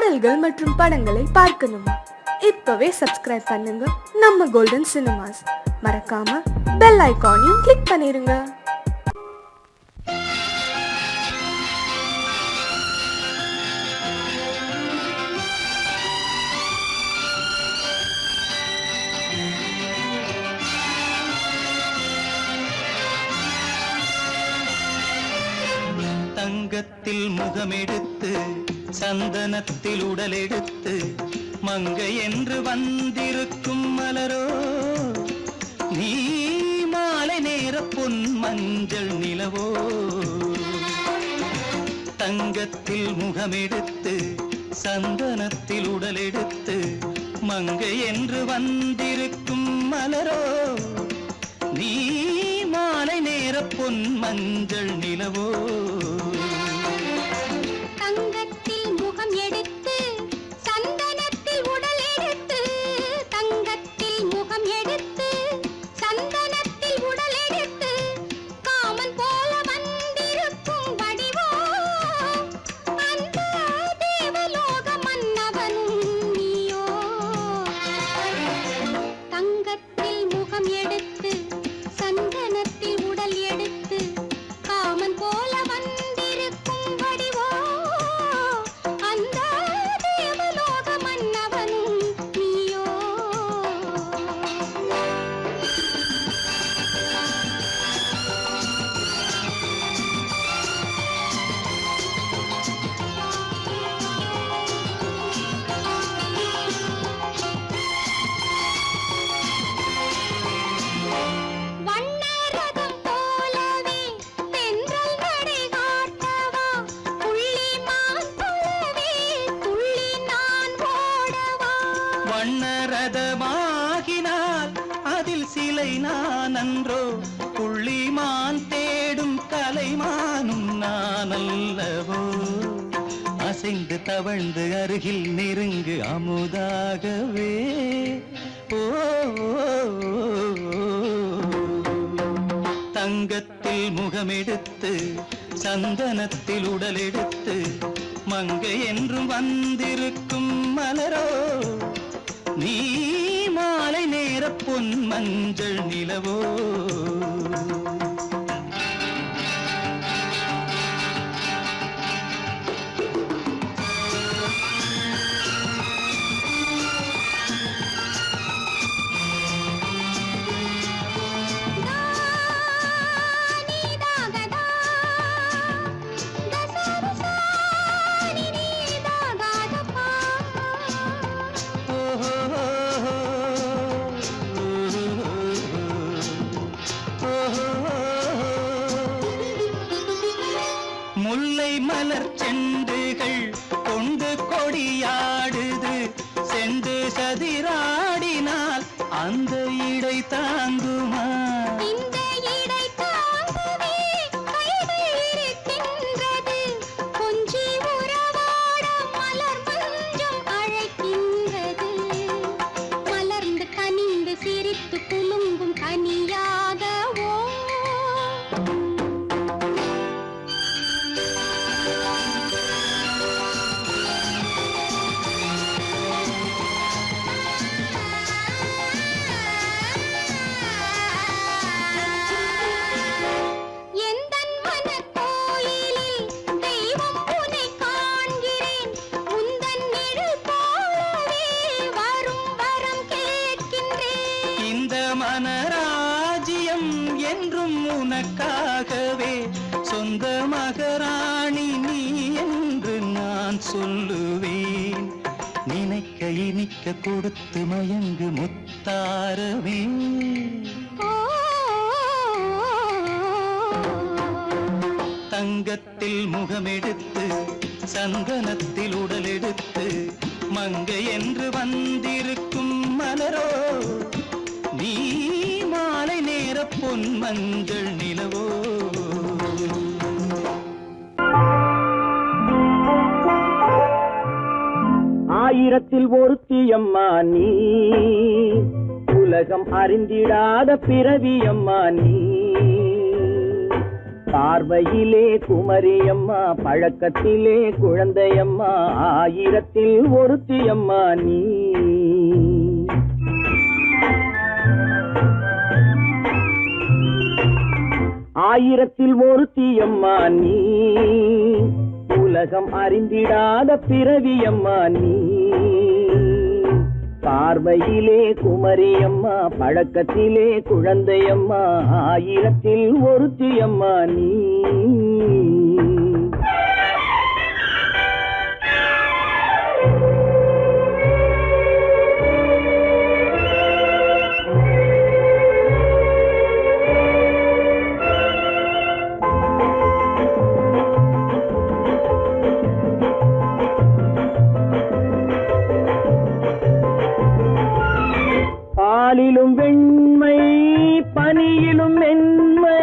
பாடல்கள் மற்றும் படங்களை பார்க்கணுமா? இப்பவே சப்ஸ்கிரைப் பண்ணுங்க நம்ம கோல்டன் சினிமாஸ். மறக்காம பெல் ஐகானையும் கிளிக் பண்ணிருங்க. தங்கத்தில் முகமெடுத்து சந்தனத்தில் உடலெடுத்து மங்கை என்று வந்திருக்கும் மலரோ, நீ மாலை நேர பொன் மஞ்சள் நிலவோ. தங்கத்தில் முகமெடுத்து சந்தனத்தில் உடலெடுத்து மங்கை என்று வந்திருக்கும் மலரோ, நீ மாலை நேர பொன் மஞ்சள் நிலவோ. தங்கத்தில் முகம் எடுத்து சந்தனத்தில் உடல் எடுத்து, தங்கத்தில் முகம் எடுத்து சந்தனத்தில் உடல் எடுத்து காமன் போல வந்திருக்கும் வடிவோ, அந்த தேவலோக மன்னவனும் நீயோ. தங்கத்தில் முகம் எடுத்து சந்தனத்தில் உடல் எடுத்து காமன் போல வந்திருக்கும் வடிவோ, அந்த தேவலோக மன்னவனும் நீயோ. வண்ணரதம் போலவே தென்றல் நடை காட்டவா, புள்ளிமான் போலவே துள்ளி நான் ஓடவா. வண்ணரதமாகினால் அதில் சிலை நான் அன்றோ, புள்ளிமான் தேடும் கலைமானும் நான் அல்லவோ. அசைந்து தவழ்ந்து அருகில் நெருங்கு அமுதாகவே. ஓ, தங்கத்தில் முகமெடுத்து சந்தனத்தில் உடலெடுத்து மங்கை என்றும் வந்திருக்கும் மலரோ, நீ மாலை நேர பொன் மஞ்சள் நிலவோ. நீதாகதா தசரசா நீதாகதப்பா. முல்லை மலர் செண்டுகள் கொண்டு கொடியாடுது, செண்டு சதிராடினால் அந்த இடை தாங்குமா? இந்த இடை தாங்கவே கைகள் இருக்கின்றது, கொஞ்சி உறவாட மலர் மஞ்சம் அழைக்கின்றது. மலர்ந்து கனிந்து சிரித்து குலுங்கும் கனியாகவோ. எந்தன் மனக்கோயிலில் தெய்வம் உன்னை காண்கிறேன், உந்தன் நிழல் போலவே வரும் வரம் கேட்கின்றேன். இந்த மனராஜ்யம் என்றும் உனக்காகவே, சொந்த மகராணி நீ என்று நான் சொல்லுவேன். நினைக்க இனிக்க கொடுத்து மயங்கு முத்தாரவே. ஓ, தங்கத்தில் முகமெடுத்து சந்தனத்தில் உடலெடுத்து மங்கை என்று வந்திருக்கும் மலரோ, நீ மாலை நேர பொன் மஞ்சள் நிலவோ. ஆயிரத்தில் ஒருத்தியம்மா நீ, உலகம் அறிந்திடாத பிறவியம்மா நீ. பார்வையிலே குமரியம்மா, பழக்கத்திலே குழந்தையம்மா, ஆயிரத்தில் ஒருத்தியம்மா நீ. ஆயிரத்தில் ஒருத்தியம்மா நீ, உலகம் அறிந்திடாத பிறவியம்மா நீ. பார்வையிலே குமரியம்மா, பழக்கத்திலே குழந்தையம்மா, ஆயிரத்தில் ஒருத்தியம்மா நீ. பாலிலும் வெண்மை பனியிலும் மென்மை,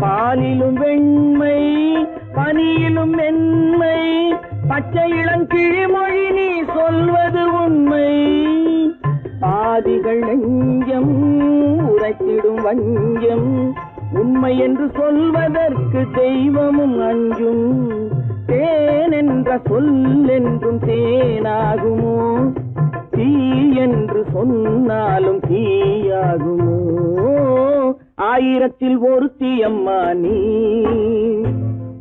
பாலிலும் வெண்மை பனியிலும் மென்மை, பச்சை இளங்கிழிமொழி நீ சொல்வது உண்மை. பாதிகள் நெஞ்சம் உரைத்திடும் வஞ்சம், உண்மை என்று சொல்வதற்கு தெய்வமும் அஞ்சும். தேன் என்ற சொல் என்றும் தேனாகுமோ, தீ என்று சொன்னாலும் தீயாகுமோ. ஆயிரத்தில் ஒருத்தியம்மா நீ,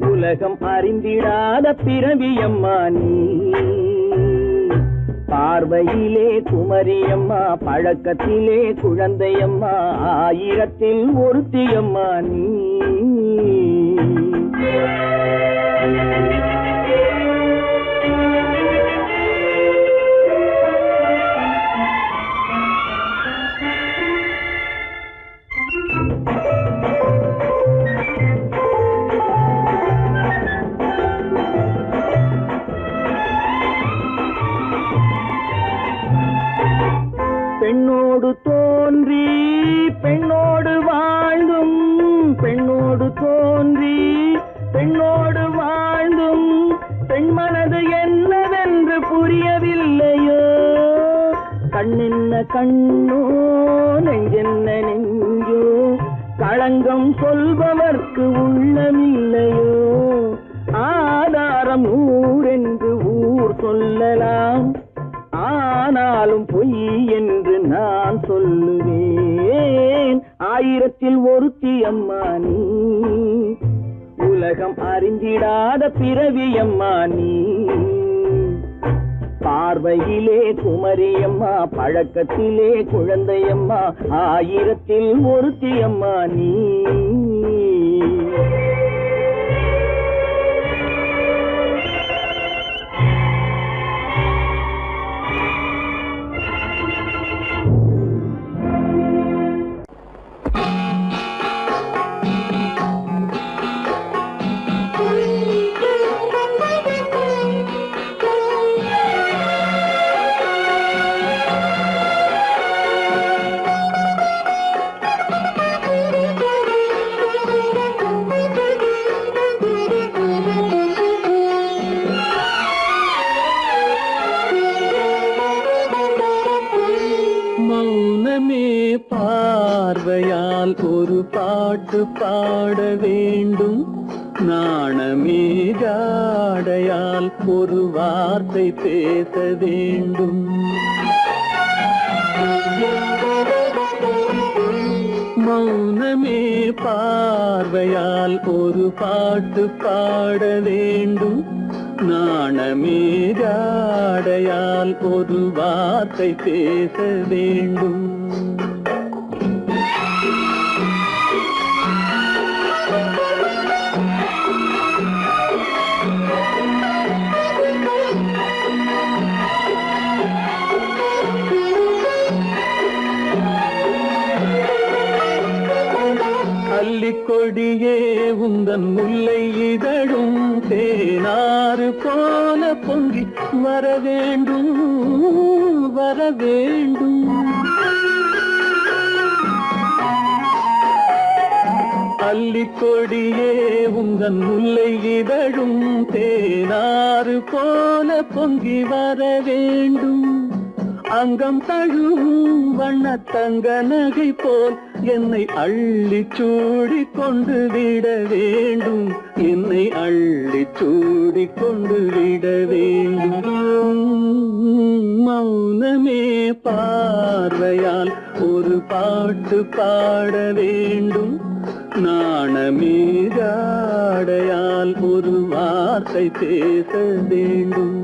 உலகம் அறிந்திடாத பிறவியம்மா நீ. பார்வையிலே குமரியம்மா, பழக்கத்திலே குழந்தையம்மா, ஆயிரத்தில் ஒருத்தியம்மா நீ. பெண்ணோடு தோன்றி பெண்ணோடு வாழ்ந்தும், பெண்ணோடு தோன்றி பெண்ணோடு வாழ்ந்தும், பெண் மனது என்னவென்று புரியவில்லையோ. கண்ணென்ன கண்ணோ, நெஞ்சென்ன நெஞ்சோ, களங்கம் சொல்பவர்க்கு உள்ளமில்லையோ. ஆதாரம் ஊரென்று ஊர் சொல்லலாம், ஆனாலும் பொய் என்று நான் சொல்லுவேன். ஆயிரத்தில் ஒருத்தியம்மா நீ, உலகம் அறிந்திடாத பிறவியம்மா நீ. பார்வையிலே குமரியம்மா, பழக்கத்திலே குழந்தையம்மா, ஆயிரத்தில் ஒருத்தியம்மா நீ. பார்வையால் ஒரு பாட்டு பாட வேண்டும், நாணமே ஜாடையால் ஒரு வார்த்தை பேச வேண்டும். மௌனமே பார்வையால் ஒரு பாட்டு பாட வேண்டும், நாணமே ஜாடையால் ஒரு வார்த்தை பேச வேண்டும். கொடியே உந்தன் முல்லை இதழும் தேனாறு போல பொங்கி வர வேண்டும், வர வேண்டும். அல்லிக்கொடியே உந்தன் முல்லை இதழும் தேனாறு போல பொங்கி வர வேண்டும். அங்கம் தழுவும் வண்ண தங்க நகை போல் என்னை அள்ளி சூடி கொண்டு விட வேண்டும், என்னை அள்ளி சூடி கொண்டு விட வேண்டும். மௌனமே பார்வையால் ஒரு பாட்டு பாட வேண்டும், நாணமே ஜாடையால் ஒரு வார்த்தை பேச வேண்டும்.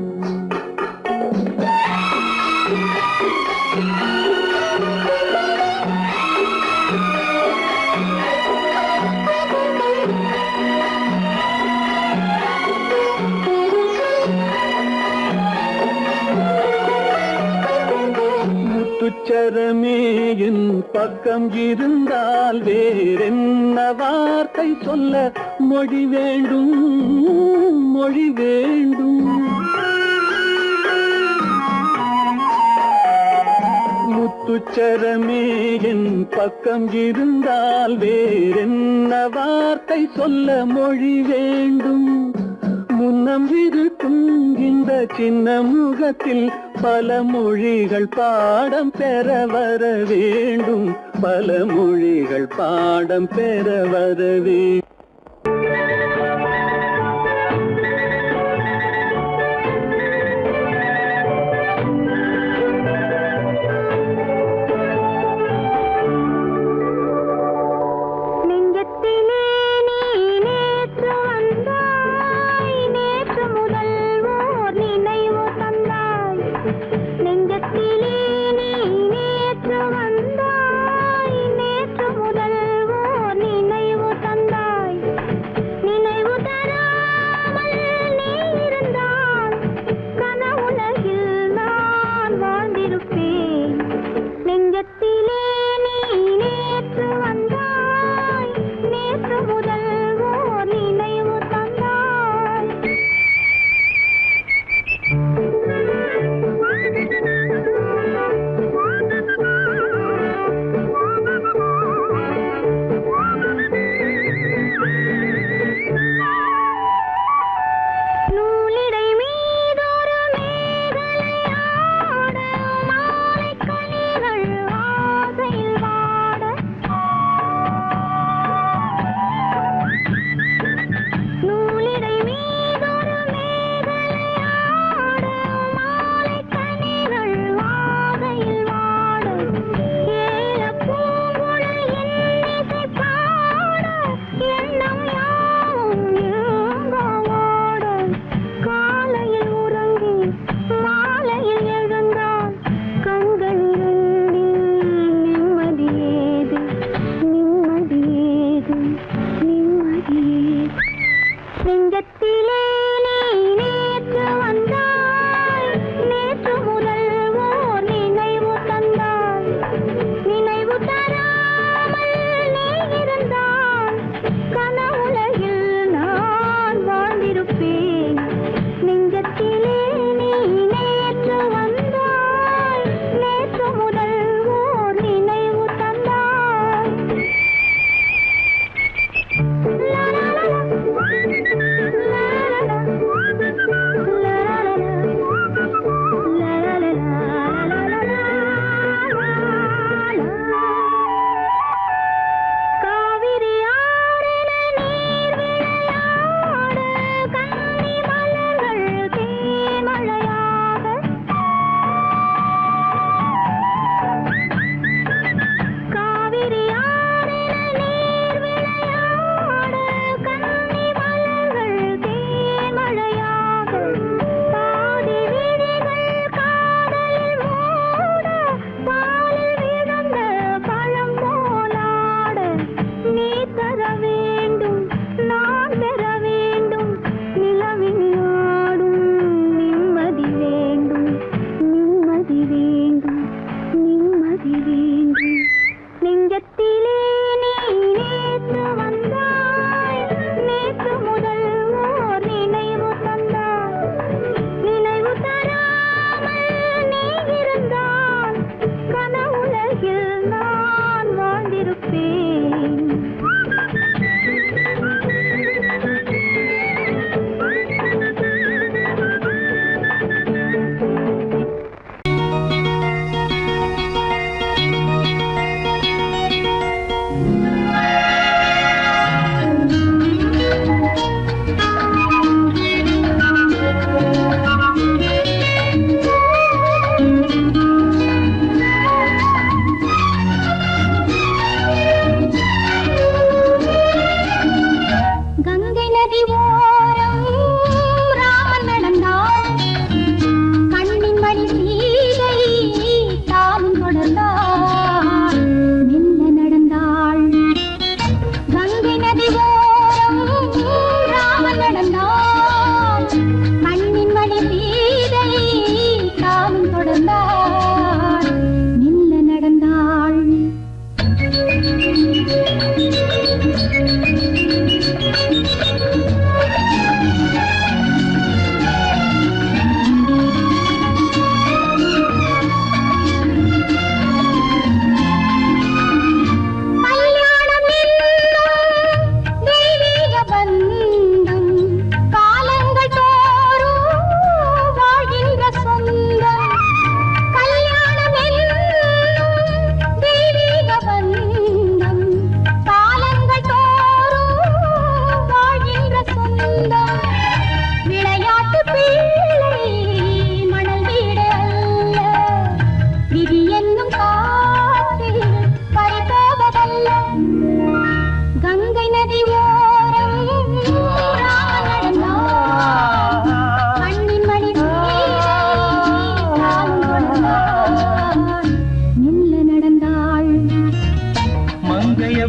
முத்துச்சரமே என் பக்கம் இருந்தால் வேறென்ன வார்த்தை சொல்ல மொழி வேண்டும், மொழி வேண்டும். முத்துச்சரமே என் பக்கம் இருந்தால் வேறென்ன வார்த்தை சொல்ல மொழி வேண்டும். முன்னம் இருக்கும் இந்த சின்ன முகத்தில் பல மொழிகள் பாடம் பெற வர வேண்டும், பல மொழிகள் பாடம் பெற வர வேண்டும்.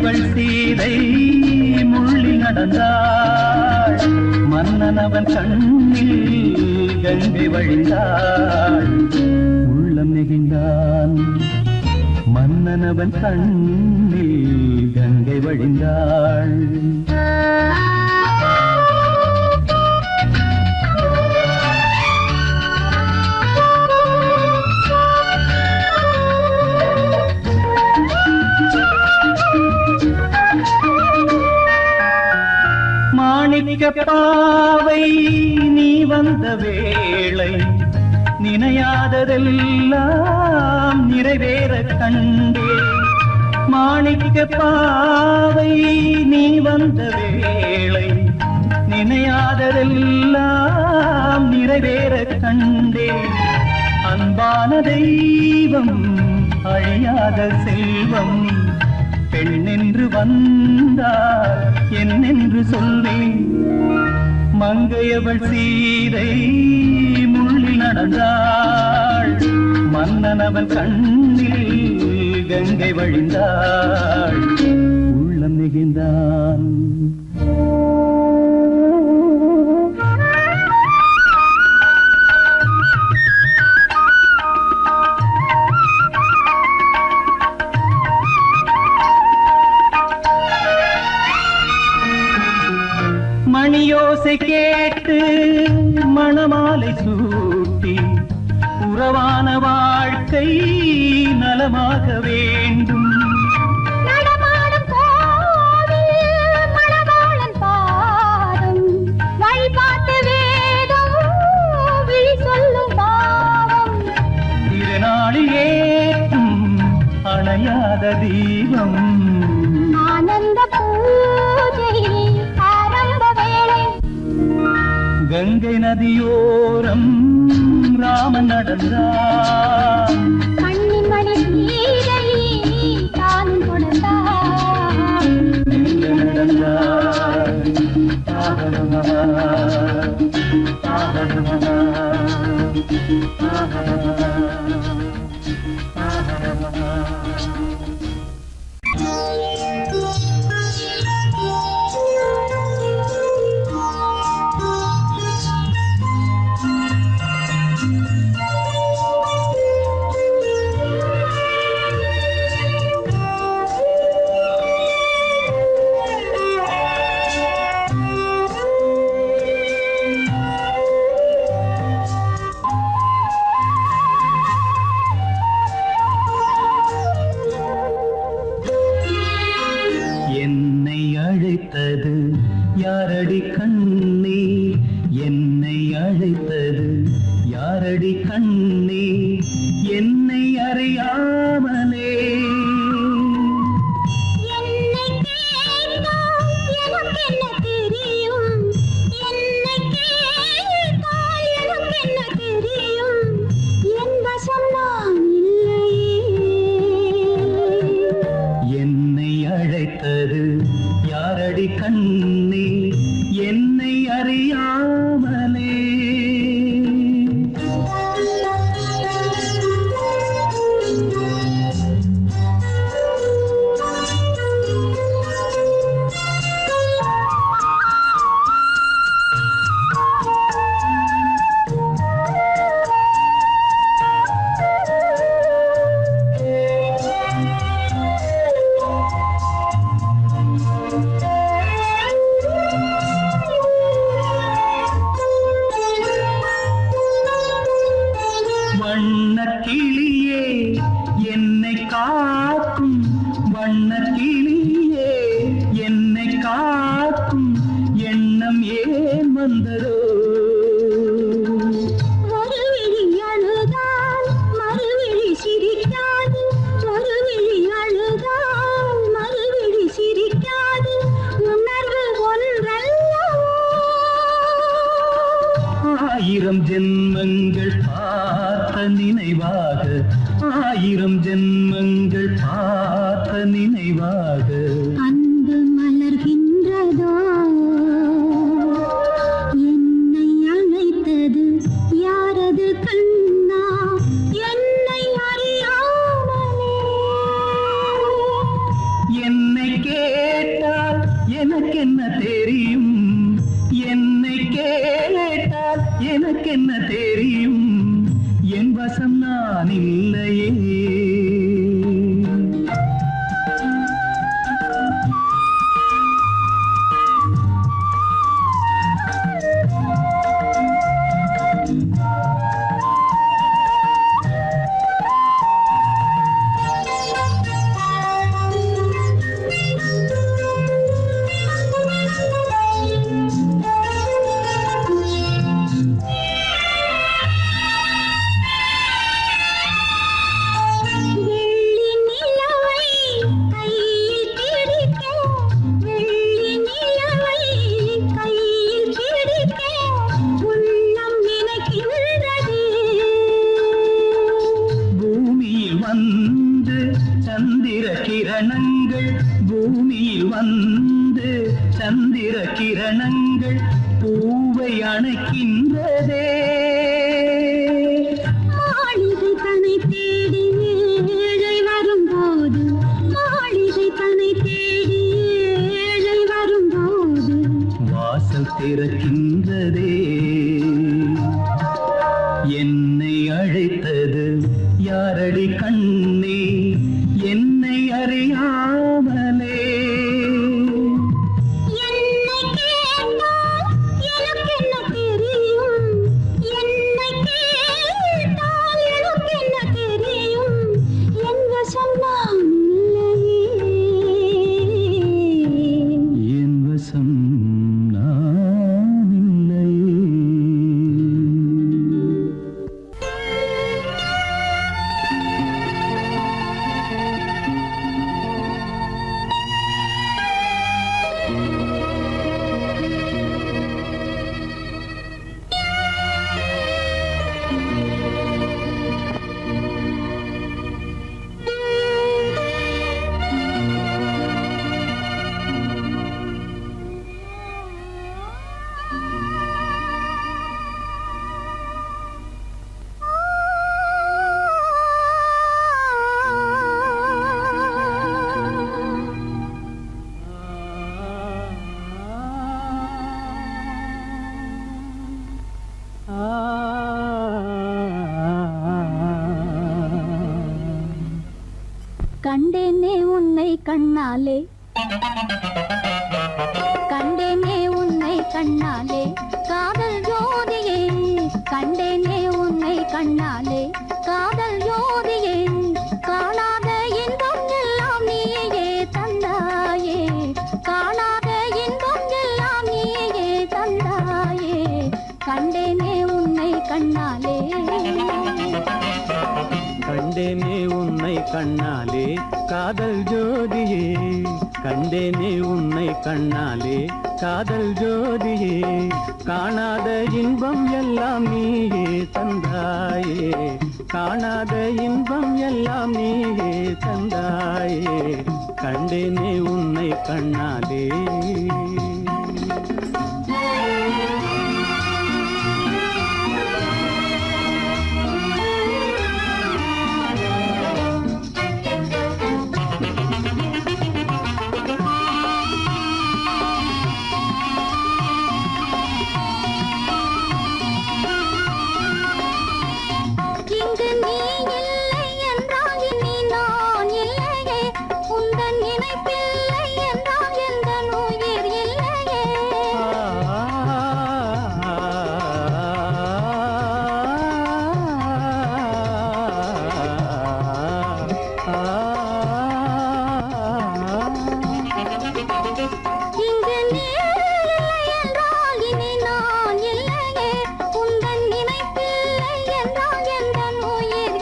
மங்கையவள் சீதை முள்ளில் நடந்தாள் மன்னன் அவன் கண்ணில் கங்கை வழிந்தாள் உள்ளம் நெகிழ்ந்தான் மன்னன் அவன் கண்ணில் கங்கை வழிந்தாள் மாணிக்க பாவை நீ வந்த வேளை நினையாததெல்லாம் நிறைவேற கண்டே மாணிக்க பாவை நீ வந்த வேளை நினையாததெல்லாம் நிறைவேற கண்டே அன்பான தெய்வம் அழியாத செல்வம் பெண்ணென்று வந்தார் என்னென்று சொல்வேன் மங்கையவள் சீதை முள்ளில் நடந்தாள் மன்னன் அவன் கண்ணில் கங்கை வழிந்தாள் உள்ளம் நெகிழ்ந்தான் மணியோசை கேட்டு மணமாலை சூட்டி உறவான வாழ்க்கை நலமாக வேண்டும் நடமாடும் கோவில் மணவாளன் பாதம் வழிபாட்டு வேதம் விழி சொல்லும் பாவம் திருநாளில் ஏற்றும் அணையாத தீபம் ஆனந்த பூஜை ஆரம்ப வேளை கங்கை நதியோரம் ராமன் நடந்தார் கண்ணின் மணி சீதை தானும் கொடுத்தார் எங்க நடந்தார் என்னை அழைத்தது யாரடி கண்ணே என்னை அழைத்தது யாரடி கண்ணே என்னை அறியாமலே என்னை கேட்டால் எனக்கு என்ன தெரியும் என்னை கேட்டால் எனக்கு என்ன தெரியும் என் வசம் நான் இல்லையே என்னை அழைத்தது யாரடி கண்ணே என்னை அறியாமலே வண்ணக் கிளியே என்னை காக்கும் வண்ணக் கிளியே என்னை காக்கும் எண்ணம் ஏன் வந்ததோ ஒரு விழி அழுதால் மறுவிழி சிரிக்காது ஒரு விழி அழுதால் மறுவிழி சிரிக்காது உணர்வு ஒன்றல்லவோ ஆயிரம் ஜென்மங்கள் பார்த்த நினைவாக ஆயிரம் ஜென்மங்கள் பார்த்த நினைவாக அன்பு மலர்கின்றதோ என்னை அழைத்தது யாரது கண்ணா என்னை அறியாமலே என்னை கே வசம் நான் இல்லையே. பூமியில் வந்து சந்திர கிரணங்கள் பூவை அணைக்கின்றதே. மாளிகை தன்னை தேடி ஏழை வரும்போது, மாளிகை தன்னை தேடி ஏழை வரும்போது வாசல் திறக்கின்றதே. என்னை அழைத்தது யாரடி கண்ணே, என்னை அறியாமலே. என்னை கேட்டால் எனக்கு என்ன தெரியும், என்னை கேட்டால் எனக்கு என்ன தெரியும், என் வசம் நான் இல்லையே, என் வசம் நான் இல்லையே. கண்டேனே உன்னை கண்ணாலே, கண்டேனே உன்னை கண்ணாலே, காதல் ஜோதியே, கண்டேனே உன்னை கண்ணாலே, காதல் ஜோதியே, காணாத இன்பம் எல்லாம் நீயே தந்தாயே, காணாத இன்பம் எல்லாம் நீயே தந்தாயே, கண்டேனே உன்னை கண்ணாலே. கண்டேனே உன்னை கண்ணாலே காதல் ஜோதியே, கண்டேனே உன்னை கண்ணாலே காதல் ஜோதியே, காணாத இன்பம் எல்லாம் நீயே தந்தாயே, காணாத இன்பம் எல்லாம் நீயே தந்தாயே, கண்டேனே உன்னை கண்ணாலே. இங்கு நீ இல்லை என்றால் இனி நான் இல்லையே, உந்தன் நினைப்பில்லை என்றால் எந்த உயிர் இல்லையே. இங்கு நீ இல்லை என்றால் இனி நான் இல்லையே, உந்தன் நினைப்பில்லை என்றால் எந்த உயிர்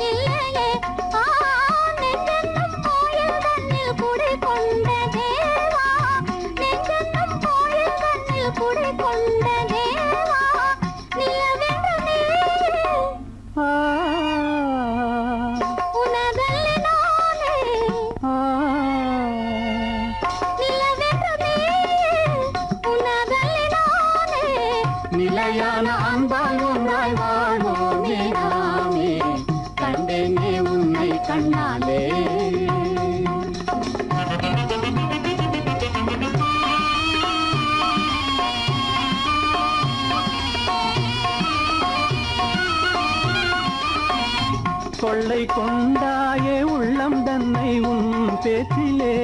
கொள்ளை கொண்டாயே உள்ளம் தன்னை உன் பேச்சிலே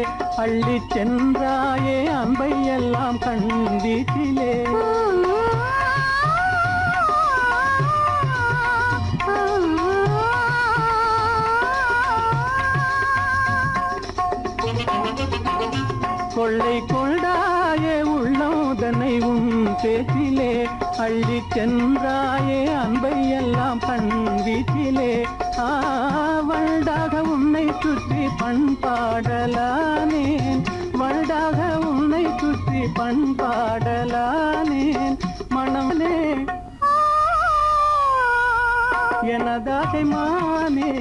அள்ளிச் சென்றாயே அன்பை எல்லாம் கண் வீட்டிலே. கொள்ளை கொண்டாயே உள்ளம் தன்னை உன் பேச்சிலே அள்ளிச் சென்றாயே அன்பை எல்லாம் கண் வீட்டிலே. வண்டாக உன்னை சுற்றி பண்பாடலானேன், வண்டாக உன்னை சுற்றி பண்பாடலானேன். மனமே எனதாசை மானே,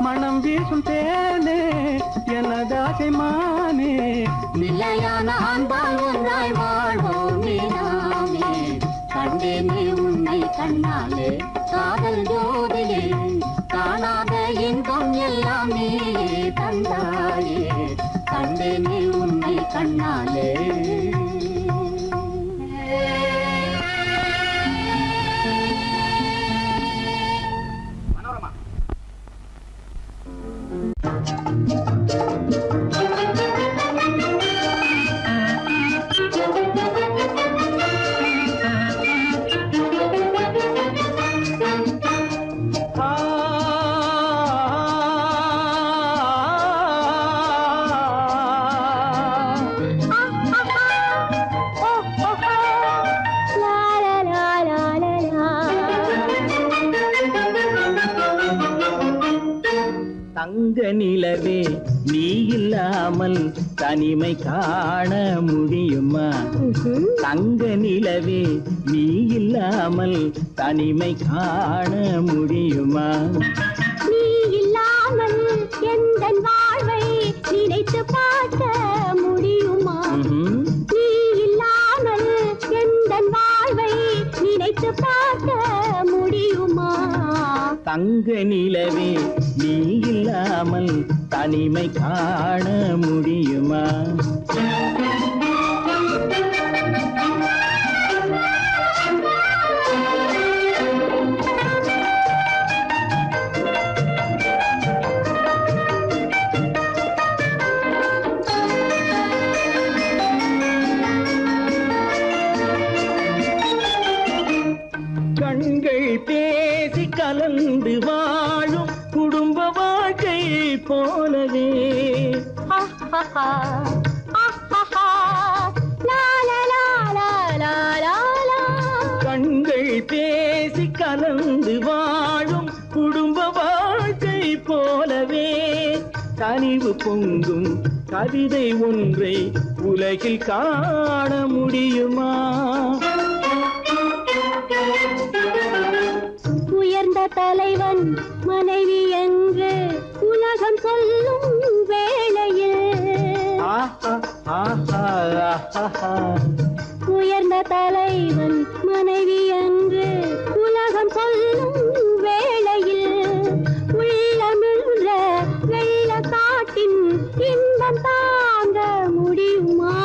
மனம் வீசும் தேனே எனதாசை மானே. நிலையான அன்பால் ஒன்றாய் வாழ்வோமே நாமே. கண்டேனே உன்னை கண்ணாலே காதல் ஜோதியே, காணாத இன்பம் எல்லாம் நீயே தந்தாயே. கண்டேனே உன்னை கண்ணாலே. தங்க நிலவே நீ இல்லாமல் தனிமை காண முடியுமா? தங்க நிலவே நீ இல்லாமல் தனிமை காண முடியுமா? நீ இல்லாமல் எந்தன் வாழ்வை நினைத்து பார்க்க முடியுமா? நீ இல்லாமல் எந்தன் வாழ்வை நினைத்து பார்க்க முடியுமா? தங்க நிலவே நீ இல்லாமல் தனிமை காண முடியுமா? கண்கள் பேசி கலந்து வாழும் குடும்ப வாழ்க்கை போலவே. கண்கள் பேசி கலந்து வாழும் குடும்ப வாழ்க்கை போலவே. கனிவு பொங்கும் கவிதை ஒன்றை உலகில் காண முடியுமா? உயர்ந்த தலைவன் மனைவி என்று உலகம் சொல்லும் வேளையில், உயர்ந்த தலைவன் மனைவி என்று உலகம் சொல்லும் வேளையில், உள்ளமிழ்ற வெள்ள காட்டின் இன்பம் தாங்க முடியுமா?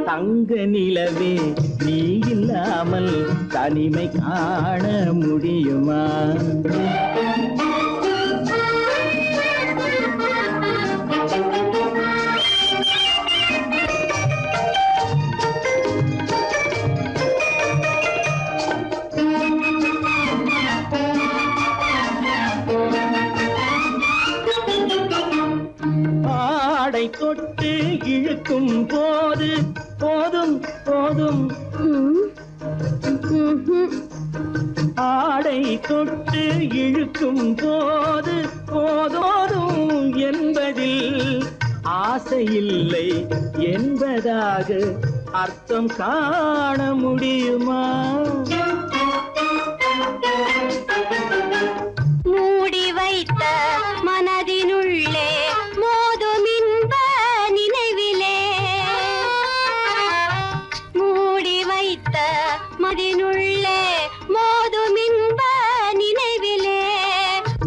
தங்க நிலவே நீ இல்லாமல் தனிமை காண முடியுமா? ஆடை தொட்டு இழுக்கும் போது போதும் போதும், ஆடை தொட்டு இழுக்கும் போது போதும் என்பதில் ஆசையில்லை என்பதாக அர்த்தம் காண முடியுமா? மூடி வைத்த மனதினுள்ளே மோதும் இன்ப நினைவிலே, மூடி வைத்த மனதினுள்ளே மோதும் இன்ப நினைவிலே,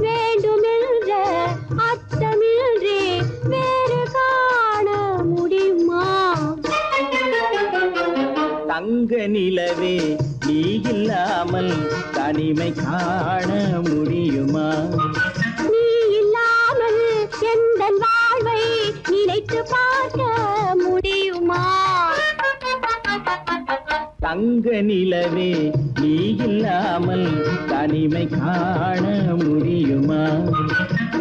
வேண்டுமென்ற அச்சமின்றி வேறு காண முடியுமா? தங்க நிலவே நீ இல்லாமல் தனிமை காண முடியுமா? நீ இல்லாமல் எந்தன் வாழ்வை நினைத்து பார்க்க முடியுமா? தங்க நிலவே நீ இல்லாமல் தனிமை காண முடியுமா?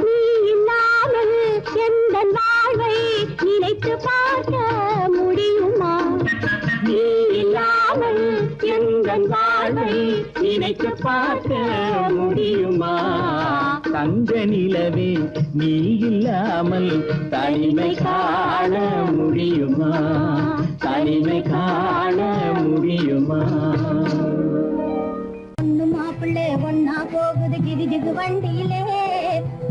நீ இல்லாமல் எந்தன் வாழ்வை நினைத்து பார்க்க முடியுமா? நீ இல்லாமல் எங்கள் வாழ்வை நினைத்து பார்க்க முடியுமா? தங்க நிலவே நீ இல்லாமல் தனிமை காண முடியுமா? தனிமை காண முடியுமா? பொண்ணு மாப்பிள்ளை ஒன்னா போகுது கிதிகிது வண்டியிலே,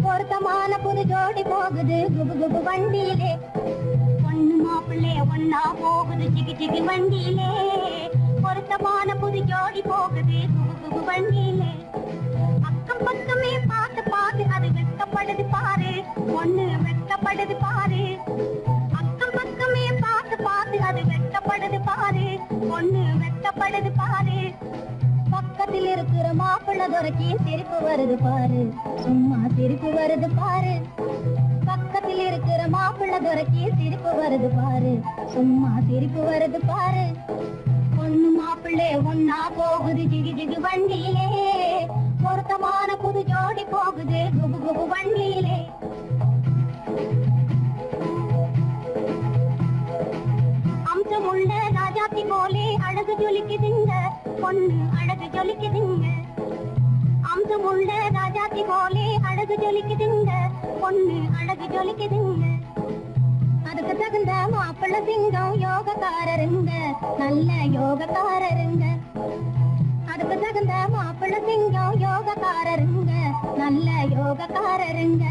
பொருத்தமான புது ஜோடி போகுது குபு குபு வண்டியிலே. பொண்ணு மாப்பிள்ளை ஒன்னா போகுது சிகி சிகி வண்டியிலே, பொருத்தமான புது ஜோடி போகுது குபு குபு வண்டியிலே. அக்கம் பக்கமே பார்த்து பார்த்து அது வெட்டப்படுது பாரு, பொண்ணு வெட்டப்படுது பாரு. அக்கம் பக்கமே பார்த்து பார்த்து அது வெட்டப்படுது பாரு, பொண்ணு வெட்டப்படுது பாரு. பக்கத்தில் இருக்கிற மாப்பிள்ளை துரைக்கு சிரிப்பு வருது பாரு, சும்மா சிரிப்பு வருது பாரு. பக்கத்தில் இருக்கிற மாப்பிள்ளை துரைக்கு சிரிப்பு வருது பாரு, சும்மா சிரிப்பு வருது பாரு. பொண்ணு மாப்பிள்ளை ஒன்னா போகுது ஜிகு ஜிகு வண்டியிலே, பொருத்தமான புது ஜோடி போகுது குபு குபு வண்டியிலே. அம்சமுள்ள ராஜாத்தி போலே அழகு ஜொலிக்குதுங்க, பொண்ணு அழகு ஜொலிக்குதுங்க. அம்சமுள்ள ராஜாத்தி போலே அழகு ஜொலிக்குதுங்க, பொண்ணு அழகு ஜொலிக்குதுங்க. அதுக்கு தகுந்த மாப்பிள்ளை சிங்கம் யோகக்காரருங்க, நல்ல யோகக்காரருங்க. அதுக்கு தகுந்த மாப்பிள்ளை சிங்கம் யோகக்காரருங்க, நல்ல யோகக்காரருங்க.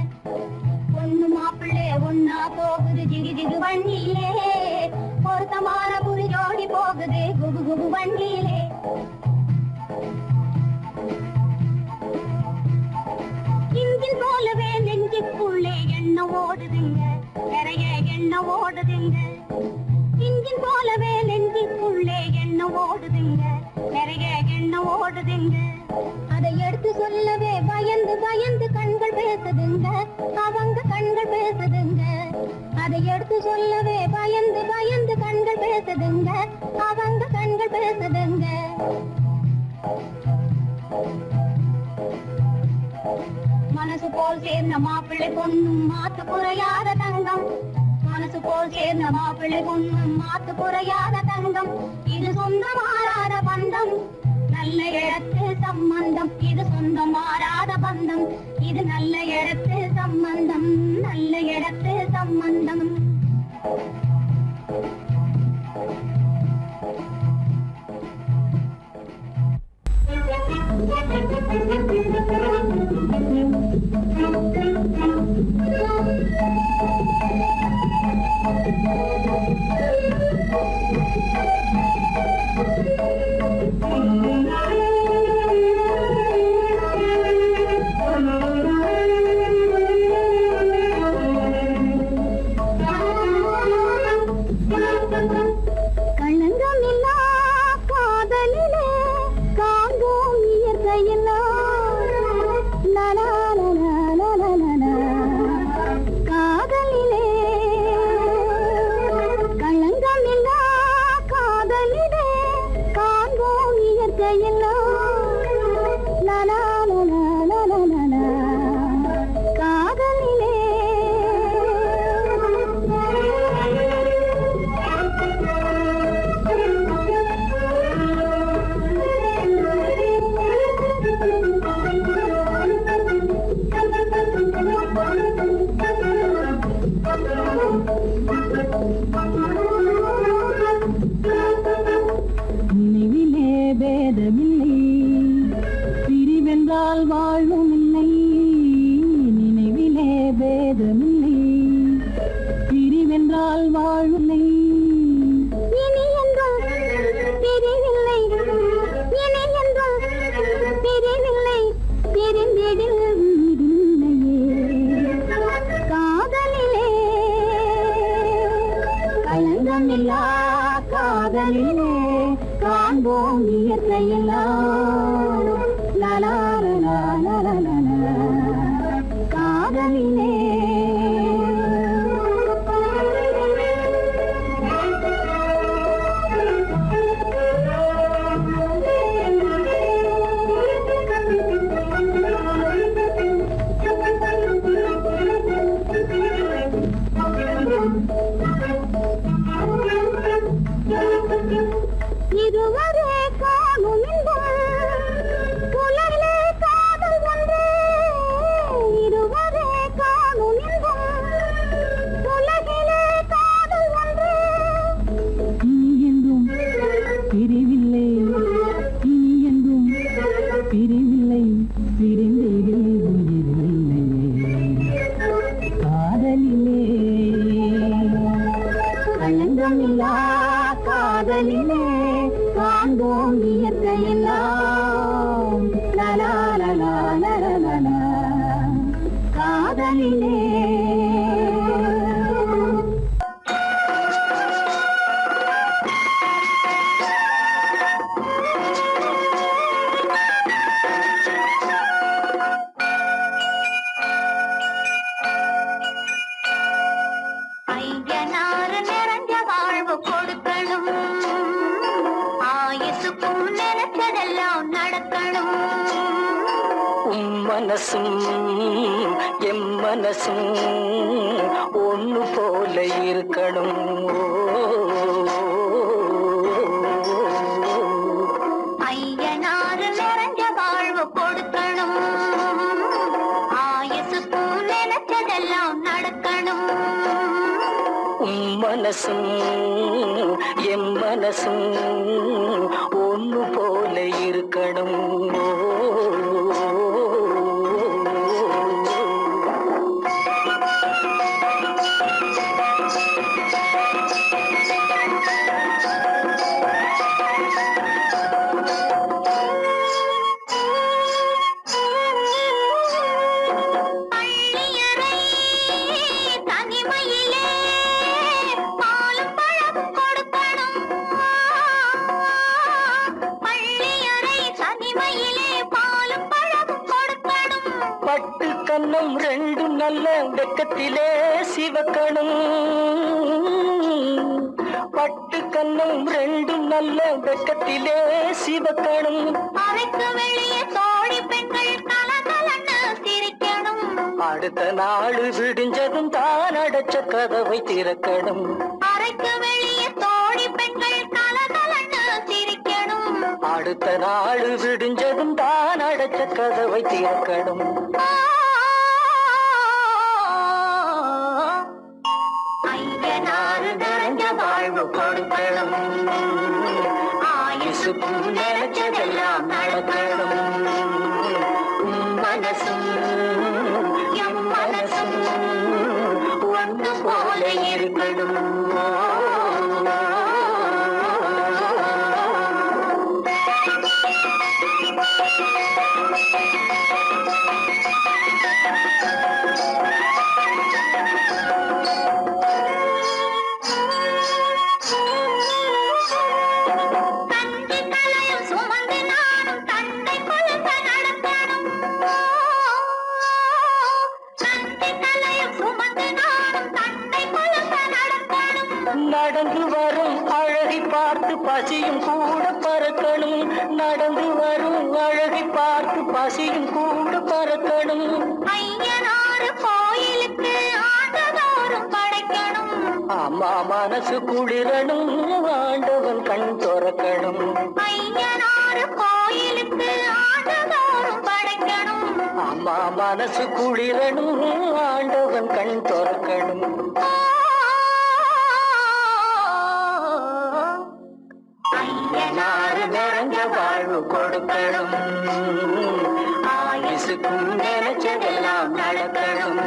பொண்ணு மாப்பிள்ளை ஒன்னா போகுது ஜிகு ஜிகு வண்டியிலே, பொருத்தமான புது ஜோடி போகுது குபு குபு வண்டியிலே. இன்றில் போலவே நெஞ்சுக்குள்ளே எண்ணம் ஓடுதுங்க, நிறைய எண்ணம் ஓடுதுங்க. இன்றில் போலவே நெஞ்சுக்குள்ளே எண்ணம் ஓடுதுங்க, நிறைய எண்ணம் ஓடுதுங்க. அதை எடுத்து சொல்லவே பயந்து பயந்து கண்கள் பேசுதுங்க, அவங்க கண்கள் பேசுதுங்க. அதை எடுத்து சொல்லவே பயந்து பயந்து கண்கள் பேசுதுங்க, அவங்க கண்கள் பேசுதுங்க. மனசு போல் சேர்ந்த மாப்பிள்ளை பொண்ணும் மாத்து குறையாத தங்கம், மனசு போல் சேர்ந்த மாப்பிள்ளை பொண்ணும் மாத்து குறையாத தங்கம். இது சொந்தம் மாறாத பந்தம், நல்ல இடத்து சம்பந்தம். இது சொந்தம் மாறாத பந்தம், இது நல்ல இடத்து சம்பந்தம், நல்ல இடத்து சம்பந்தம். களங்கமில்லா காதலிலே காண்போம் இயற்கையெல்லாம், காதலிலே களங்கமில்லா காதலிலே காண்போம் இயற்கையெல்லாம், காதலிலே. நினைவிலே பேதமில்லை, பிரிவென்றால் வாழ்வும் இல்லை. நினைவிலே பேதமில்லை, பிரிவென்றால் வாழ்வில்லை. இனி என்றும் பிரிவில்லை, இனி என்றும் பிரிவில்லை, பிரிந்திடில் வீடில்லையே. காதலிலே களங்கமில்லா காதலிலே காண்போம் இயற்கையெல்லாம். பிரிவில்லை பிரிந்திடில் உயிரில்லை காதலிலே களங்கமில்லா காதலிலே காண்போம் இயற்கையெல்லாம் லலா லலா லலா காதலிலே ஐயனாறு நிறைஞ்ச வாழ்வு கொடுக்கணும் ஆயுசுக்கும் நினைச்சதெல்லாம் நடக்கணும் மனசும் எம் மனசும் ஒண்ணு போல இருக்கணும் ஐயனாறு நிறைஞ்ச வாழ்வு கொடுக்கணும் ஆயுசுக்கும் நினைச்சதெல்லாம் நடக்கணும் மனசும் எம் மனசும் ஒண்ணு போல இருக்கணும் பள்ளியறை தனிமையிலே பாலும் பழமும் கொடுக்கணும் பள்ளியறை தனிமையிலே பாலும் பழமும் கொடுக்கணும் பட்டு கன்னம் ரெண்டும் நல்ல வெக்கத்திலே சிவக்கணும் பட்டு கன்னம் ரெண்டும் நல்ல வெக்கத்திலே சிவக்கணும் அறைக்கு வெளியே தோழி பெண்கள் கலகலன்னு சிரிக்கணும் அடுத்த நாள் விடிஞ்சதும் தான் அடைச்ச கதவை திறக்கணும் அறைக்கு வெளியே தோழி பெண்கள் கலகலன்னு சிரிக்கணும் அடுத்த நாள் விடிஞ்சதும் தான் அடைச்ச கதவை திறக்கணும் ஐயனாறு நிறைஞ்ச வாழ்வு கொடுக்கணும் ஆயுசுக்கும் நினைச்சதெல்லாம் நடக்கணும் மனசும் எம் மனசும் ஒன்று போல இருக்கணும் தந்தை தலையும் சுமந்து நானும் தந்தை குழந்த நடக்கணும் தந்தை தலையும் சுமந்து நானும் தந்தை குழந்த நடக்கணும் நடந்து வரும் அழகை பார்த்து பசியும் கூட பறக்கணும் நடந்து வரும் அழகை பார்த்து பசியும் கூட பறக்கணும் ஐயனாறு கோயிலுக்கு ஆண்டதோறும் படைக்கணும் அம்மா மனசு குளிரணும் ஆண்டவன் கண் துறக்கணும் ஐயனாறு கோயிலுக்கு ஆண்டதோறும் படைக்கணும் அம்மா மனசு குளிரணும் ஆண்டவன் கண் துறக்கணும் ஐயனாறு நிறைஞ்ச வாழ்வு கொடுக்கணும் ஆயுசுக்கும் நினைச்சதெல்லாம் நடக்கணும்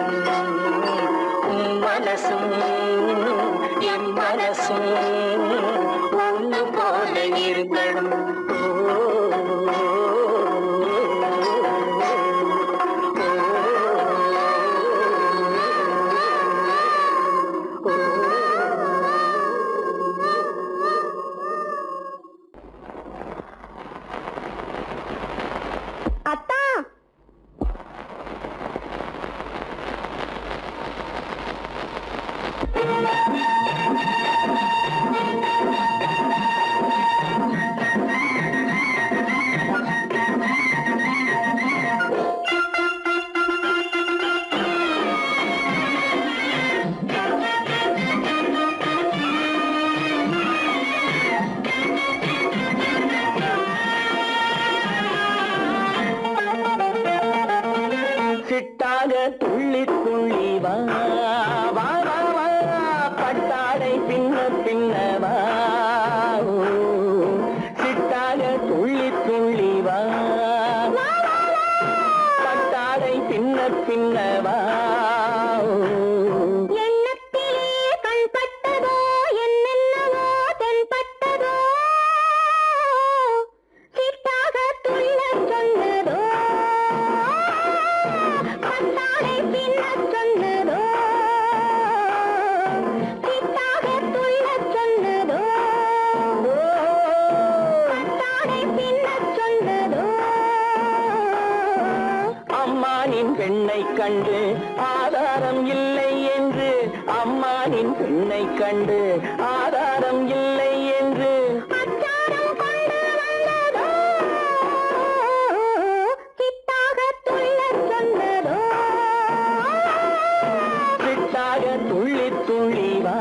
மனசும் என் மனசும் ஒண்ணு போல இருக்கணும் அத்தா பின்னவா எண்ணத்திலே கண்பட்டதோ என்னென்னவோ தென்பட்டதோ சிட்டாக துள்ள சொன்னதோ பட்டாடை பின்ன சொன்னதோ சிட்டாக துள்ள சொன்னதோ பட்டாடை பின்ன சொன்னதோ அம்மானின் பெண்ணை கண்டு ஆதாரம் இல்லை என்று அம்மானின் பெண்ணை கண்டு ஆதாரம் இல்லை என்று அச்சாரம் கொண்டு வந்ததோ சிட்டாக துள்ள சொன்னதோ சிட்டாக துள்ளி துள்ளி வா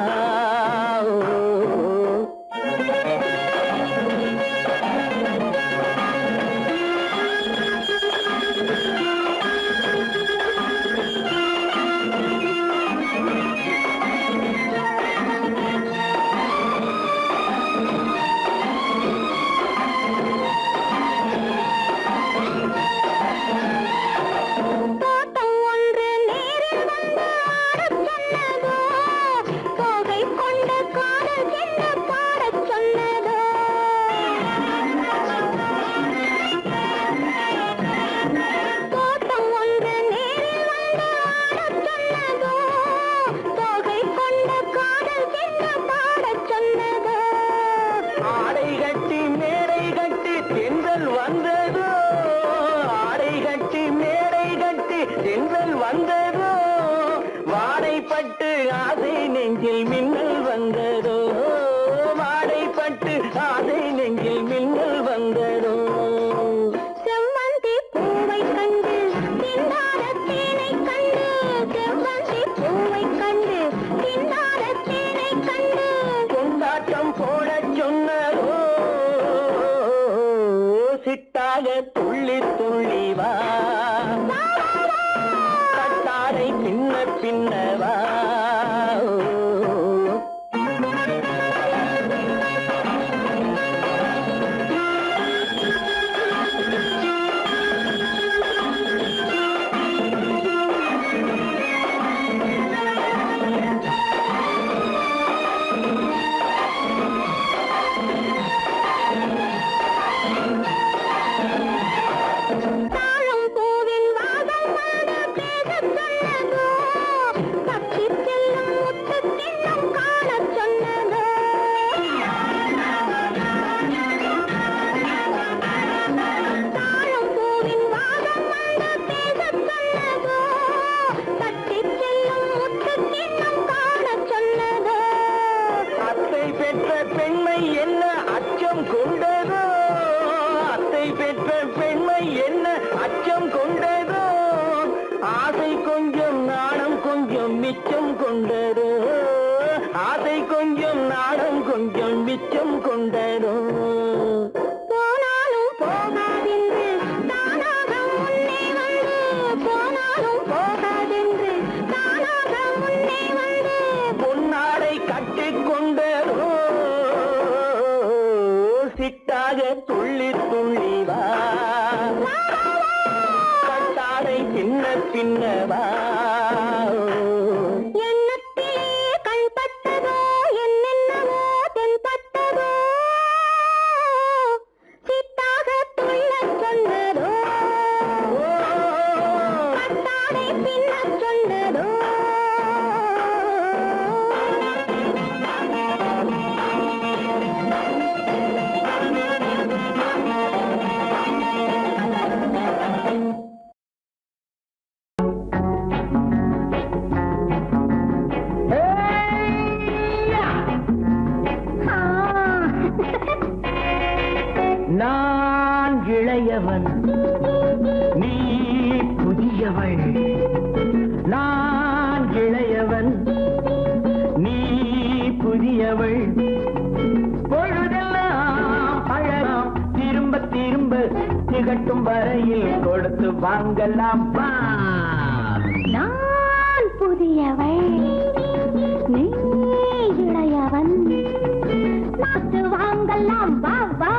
தோட்டம் ஒன்று நேரில் வந்து ஆடச் சொன்னதோ தோகை கொண்ட காதல் என்ன பாடச் சொன்னதோ தோட்டம் ஒன்று நேரில் வந்து ஆடச் சொன்னதோ தோகை கொண்ட காதல் என்ன பாடச் சொன்னதோ ஆடை கட்டி மேடை கட்டி தென்றல் வந்ததோ ஆடை கட்டி மேடை கட்டி தென்றல் வந்ததோ வாடைப்பட்டு ஆசை நெஞ்சில் மின்னல் வந்ததோ வாடைப்பட்டு ஆசை நெஞ்சில் மின்னல் வந்ததோ செவ்வந்தி பூவை கண்டு திண்டார தேனை கண்டு செவ்வந்தி பூவை கண்டு திண்டார தேனை கண்டு கொண்டாட்டம் போடச் சொன்னதோ சிட்டாக துள்ளி துள்ளி வா கட்டாரை பின்ன பின்னவா தாழம் பூவின் வாசம் வந்து பேசச் சொன்னதோ தப்பிச் செல்லும் முத்துக் கிண்ணம் காணச் சொன்னதோ தாழம் பூவின் வாசம் வந்து பேசச் சொன்னதோ தப்பிச் செல்லும் முத்துக் கிண்ணம் காணச் சொன்னதோ அத்தை பெற்ற பெண்மை என்ன அச்சம் கொண்டதோ அத்தை பெற்ற பெண்மை என்ன அச்சம் கொண்டதோ ஆசை கொஞ்சம் நாணம் கொஞ்சம் மிச்சம் கொண்டதோ ஆசை கொஞ்சம் நாணம் கொஞ்சம் மிச்சம் கொண்டதோ போனாலும் போகாதென்று தானாக முன்னே வந்து போனாலும் போகாதென்று தானாக முன்னே வந்து பொன்னாடை கட்டிக் கொண்டதோ சிட்டாக துள்ளி துள்ளி வா கட்டாடை பின்ன பின்னவா எண்ணத்திலே கண்பட்டதோ என்னென்னவோ தென்பட்டதோ சித்தாக துள்ளச் சொன்னதோ கட்டாடை பின்னச் சொன்னதோ நான் இளையவன் நீ புதியவள் நான் இளையவன் நீ புதியவள் பொழுதெல்லாம் பழகம் திரும்ப திரும்ப திகட்டும் வரையில் கொடுத்து வாங்கலாம் வா நான் புதியவள் நீ இளையவன் நாட்டு வாங்கலாம் வா வா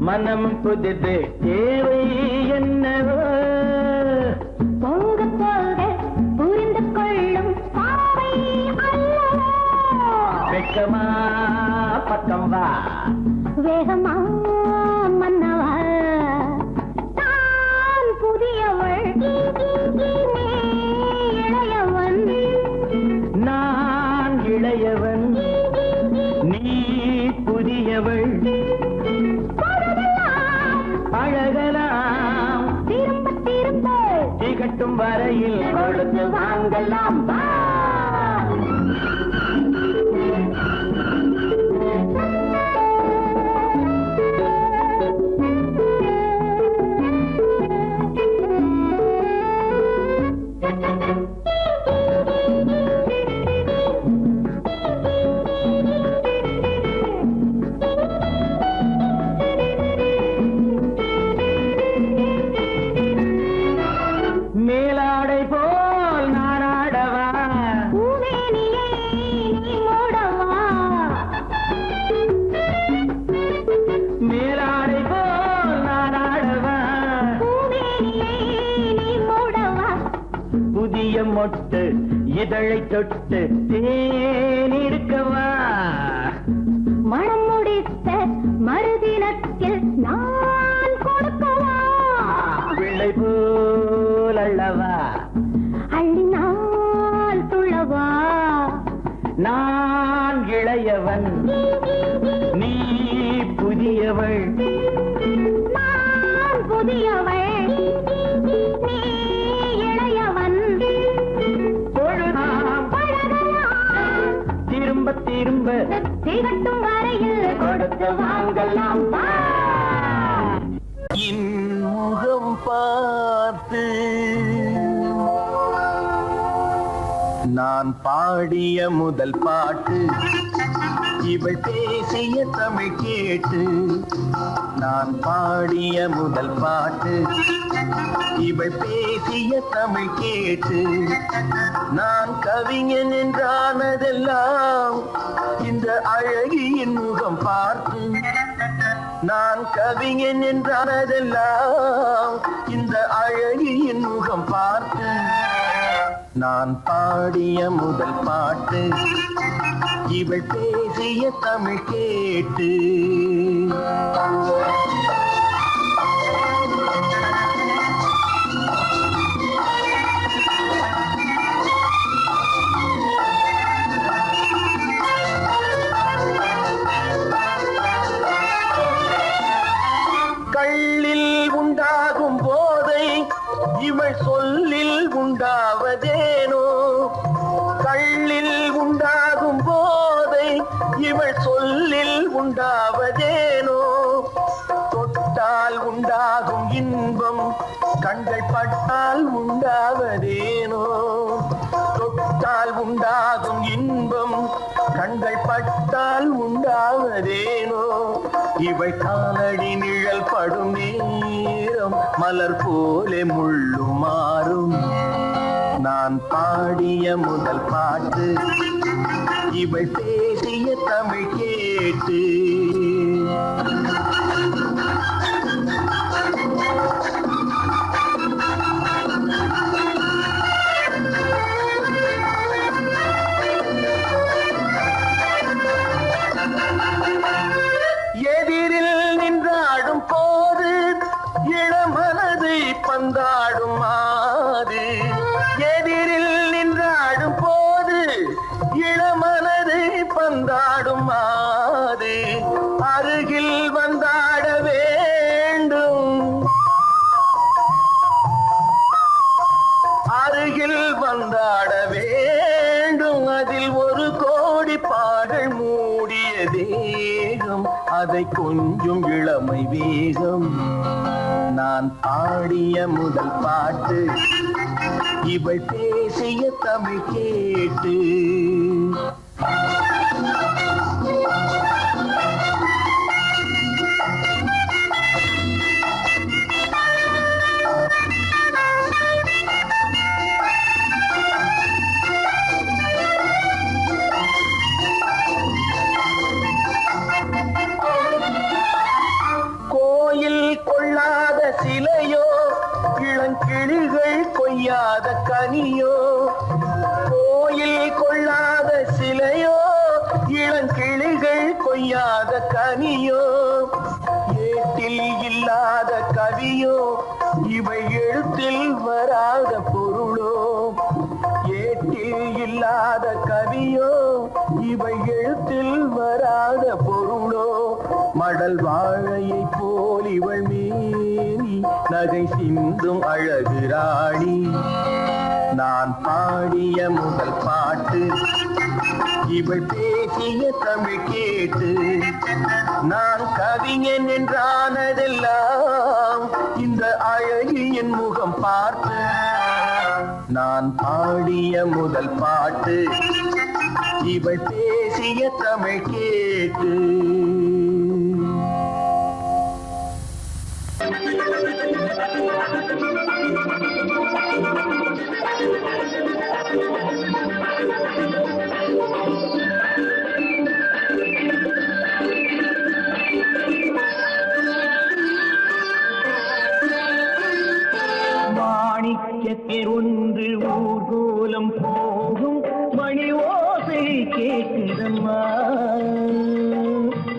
மனம் புதிது தேவை என்னவோ போக போக புரிந்து கொள்ளும் பாவை அல்லவோ வெக்கமா பக்கம் வா வேகமா மன்னவா தான் புதியவள் நீ இளையவன் நான் இளையவன் நீ புதியவள் பழகலாம் திரும்ப திரும்ப திகட்டும் வரையில் கொடுத்து வாங்கலாம் வா. மேலாடை போல் நானாடவா பூவேனியை நீ மூடவா மேலாடை போல் நானாடவா பூவேனியை நீ மூடவா புதிய மொட்டு இதழை தொட்டு தேனிருக்கவா மனம் முடித்த மறுதினத்தில் நான் கொடுக்கவா பிள்ளை போல் அல்லவா அள்ளினால் துள்ளவா நான் இளையவன் நீ புதியவள் நான் புதியவள் நீ இளையவன் பொழுதாம் பழகலாம் திரும்ப திரும்ப திகட்டும் வரையில் கொடுத்து வாங்கலாம் வா. முகம் பார்த்து நான் பாடிய முதல் பாட்டு இவள் பேசிய தமிழ் கேட்டு நான் பாடிய முதல் பாட்டு இவள் பேசிய தமிழ் கேட்டு நான் கவிஞன் என்றானதெல்லாம் இந்த அழகியின் முகம் பார்த்து நான் கவிஞன் என்றானதெல்லாம் இந்த அழகியின் முகம் பார்த்து நான் பாடிய முதல் பாட்டு இவள் பேசிய தமிழ் கேட்டு கள்ளில் உண்டாகும் போதை இவள் சொல்லில் உண்டாவதேனோ கள்ளில் உண்டாகும் போதை இவள் சொல்லில் உண்டாவதேனோ தொட்டால் உண்டாகும் இன்பம் கண்கள் பட்டால் உண்டாவதேனோ தொட்டால் உண்டாகும் இன்பம் கண்கள் பட்டால் உண்டாவதேனோ இவள் காலடி நிழல் படும் நேரம் மலர் போலே முள்ளும் மாறும் நான் பாடிய முதல் பாட்டு இவள் பேசிய தமிழ் கேட்டு எதிரில் நின்றாடும் போது இளமனதை பந்தாடும் மாது எதிரில் நின்றாடும் போது இளமனதை பந்தாடும் மாது அருகில் வந்தாட வேண்டும் அருகில் வந்தாட வேண்டும் அதில் ஒரு கோடி பாடல் மூடிய தேகம் அதை கொஞ்சம் இளமை வேகம் நான் பாடிய முதல் பாட்டு இவள் பேசிய தமிழ் கேட்டு கொய்யாத கனியோ கோயில் கொள்ளாத சிலையோ இளங்கிளிகள் கொய்யாத கனியோ ஏட்டில் இல்லாத கவியோ இவை எழுத்தில் வராத பொருளோ ஏட்டில் இல்லாத கவியோ இவை எழுத்தில் வராத பொருளோ மடல் வாழையை போல் இவள் மேனி நகை சிந்தும் அழகு ராணி நான் பாடிய முதல் பாட்டு இவள் பேசிய தமிழ் கேட்டு நான் கவிஞன் என்றானதெல்லாம் இந்த அழகியின் முகம் பார்த்து நான் பாடிய முதல் பாட்டு இவள் பேசிய தமிழ் கேட்டு மாணிக்கத்தில் ஒன்று ஊர்கோலம் போகும் மணி ஓசை கேட்குதம்மா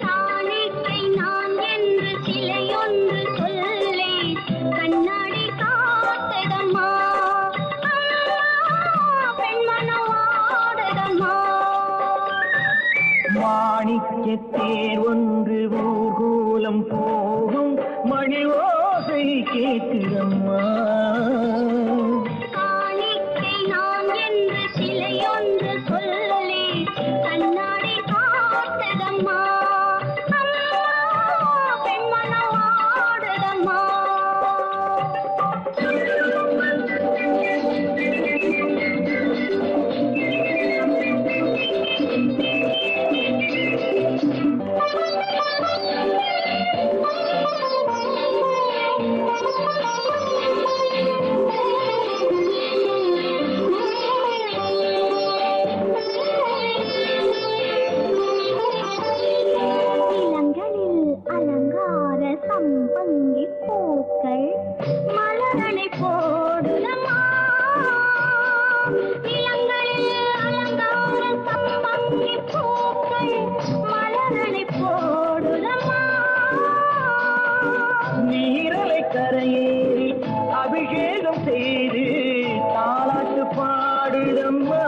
காணிக்கை நான் என்று சிலையொன்று சொல்லே கண்ணாடி காத்ததம்மா பெண்மனவாடதம்மா மாணிக்கத்தேர் ஒன்று ஊர்கோலம் போகும் மணி ஓசை கேட்குதம்மா காணிக்கை நான் என்று சிலையொன்று சொல்லே கண்ணாடி காத்ததம்மா பெண்மனவாடதம்மா இளங்களில் அலங்கார சம்பங்கி பூக்கள் மலரனை போடுதம்மா இளங்களில் அலங்கார சம்பங்கி பூக்கள் மலரனை போடுதம்மா நீரலை கரையேறி அபிஷேகம் செய்து தாலாட்டு பாடுதம்மா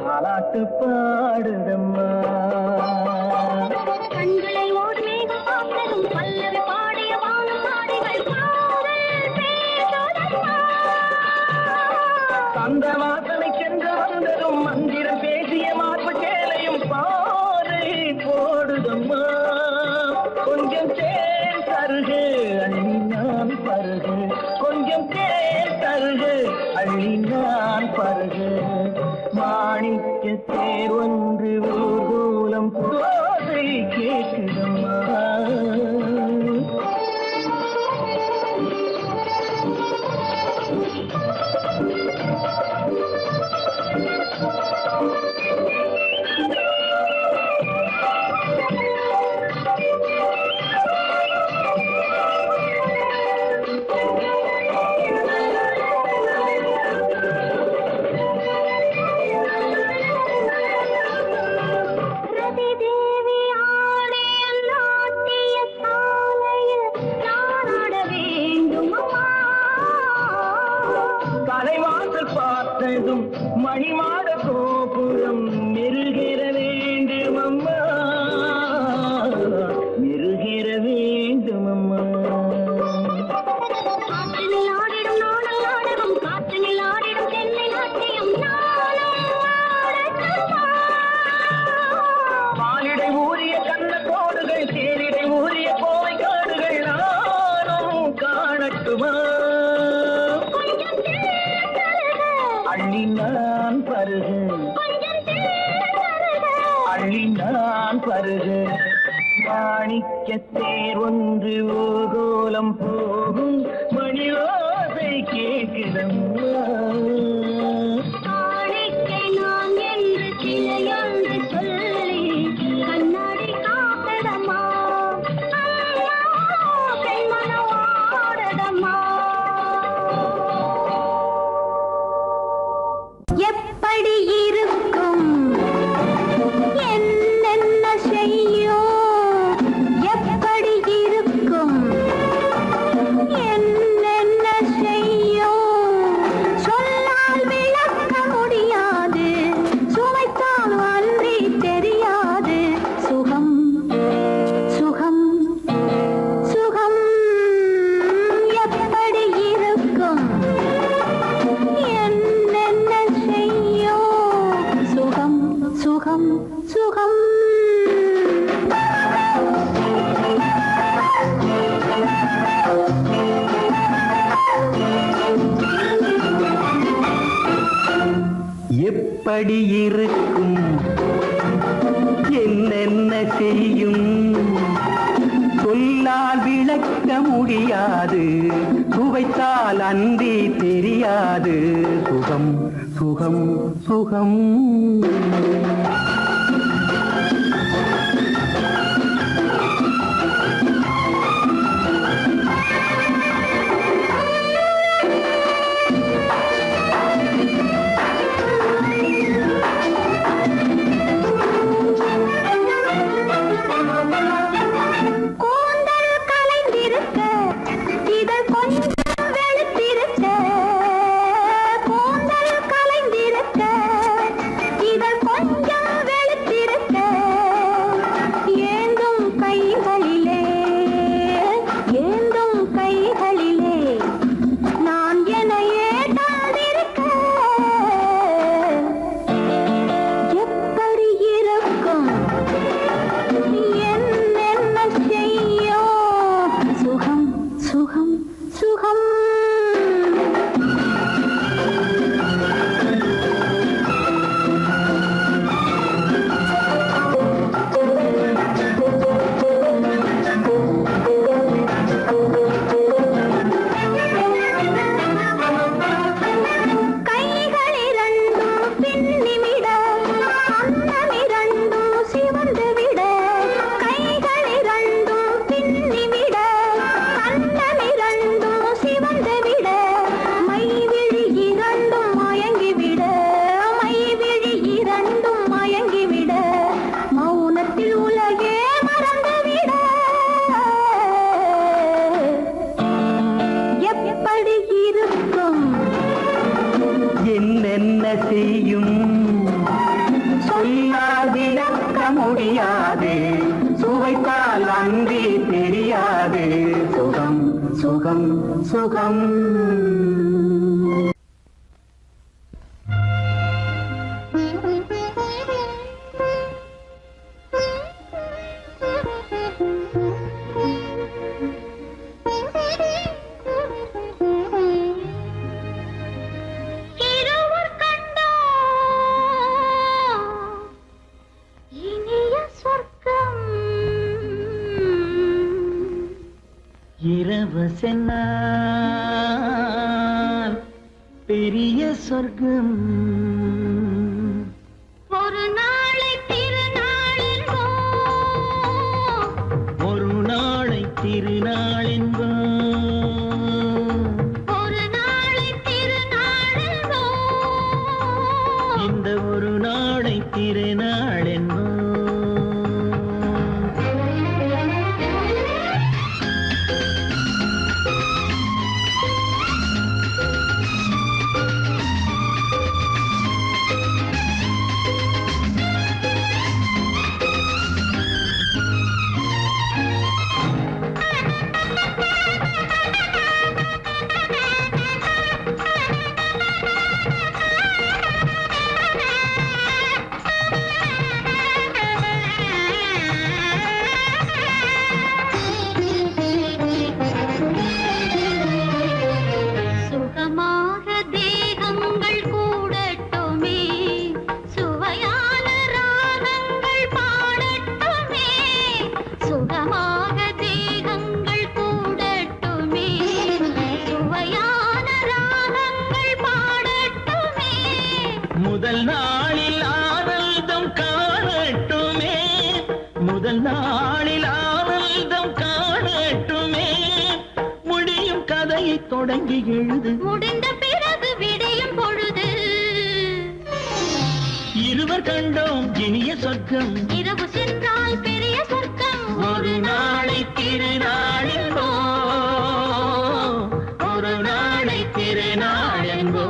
தாலாட்டு பாடுதம்மா கண்களில் ஓர் மேகம் பார்த்ததும் பல்லவி பாடிய வானம் பாடிகள் காதல் பேசுதம்மா அந்த வாசனை சென்று வந்ததும் மந்திரம் பேசிய மார்பு சேலையும் பாதை போடுதம்மா கொஞ்சம் தேன் தருகு அள்ளி நான் பருகு கொஞ்சம் தேன் தருகு அள்ளி நான் பருகு மாணிக்க தேர் ஒன்று ஊர்கோலம் போதை கேட்குதம்மா ரதி தேவி ஆடிய நாட்டிய சாலையில் நான் ஆட வேண்டுமம்மா தலைவாசல் பார்த்ததும் மணிமாட கோபுரம் மெருகிற வேண்டும் அம்மா மெருகிற வேண்டும் அம்மா காற்றினில் ஆடிடும் நாடல் நாடகம் காற்றினில் ஆடிடும் தென்னை நாட்டியம் நானும் ஆடட்டுமா பாலிடை ஊறிய கண்ண கோடுகள் தேரிடை ஊறிய கோவை காடுகள் நானும் காணட்டுமா கொஞ்சம் தேன் தருக அள்ளி நான் பருகு கொஞ்சம் தேன் தருக அள்ளி நான் பருகு மாணிக்க தேர் ஒன்று ஊர்கோலம் போகும் மணி ஓசை கேட்குதம்மா காணிக்கை நான் என்று சிலையொன்று சொல்லி கண்ணாடி காத்ததம்மா பெண்மனவாடதம்மா எப்படி இருக்கும் என்னென்ன செய்யும் சொல்லால் விளக்க முடியாது சுவைத்தால் அன்றி தெரியாது சுகம் சுகம் சுகம் என்னென்ன செய்யும் சொல்லால் விளக்க முடியாது சுவைத்தால் அன்றி தெரியாது சுகம் சுகம் சுகம் இரவசென்னால் பெரிய சொர்க்கம் ஒரு நாளை திருநாளென்போ ஒரு நாளை திருநாளென்போ ஒரு நாளை திருநாளென்போ இந்த ஒரு நாளை திருநாளென்போ முதல் நாளில் ஆனந்தம் காணட்டுமே முதல் நாளில் ஆனந்தம் காணட்டுமே முடியும் கதையை தொடங்கி எழுது முடிந்த பிறகு விடியும் பொழுது இருவர் கண்டோம் இனிய சொர்க்கம் இரவு சென்றால் பெரிய சொர்க்கம் ஒரு நாளை திருநாளென்போ ஒரு நாளை திருநாளென்போ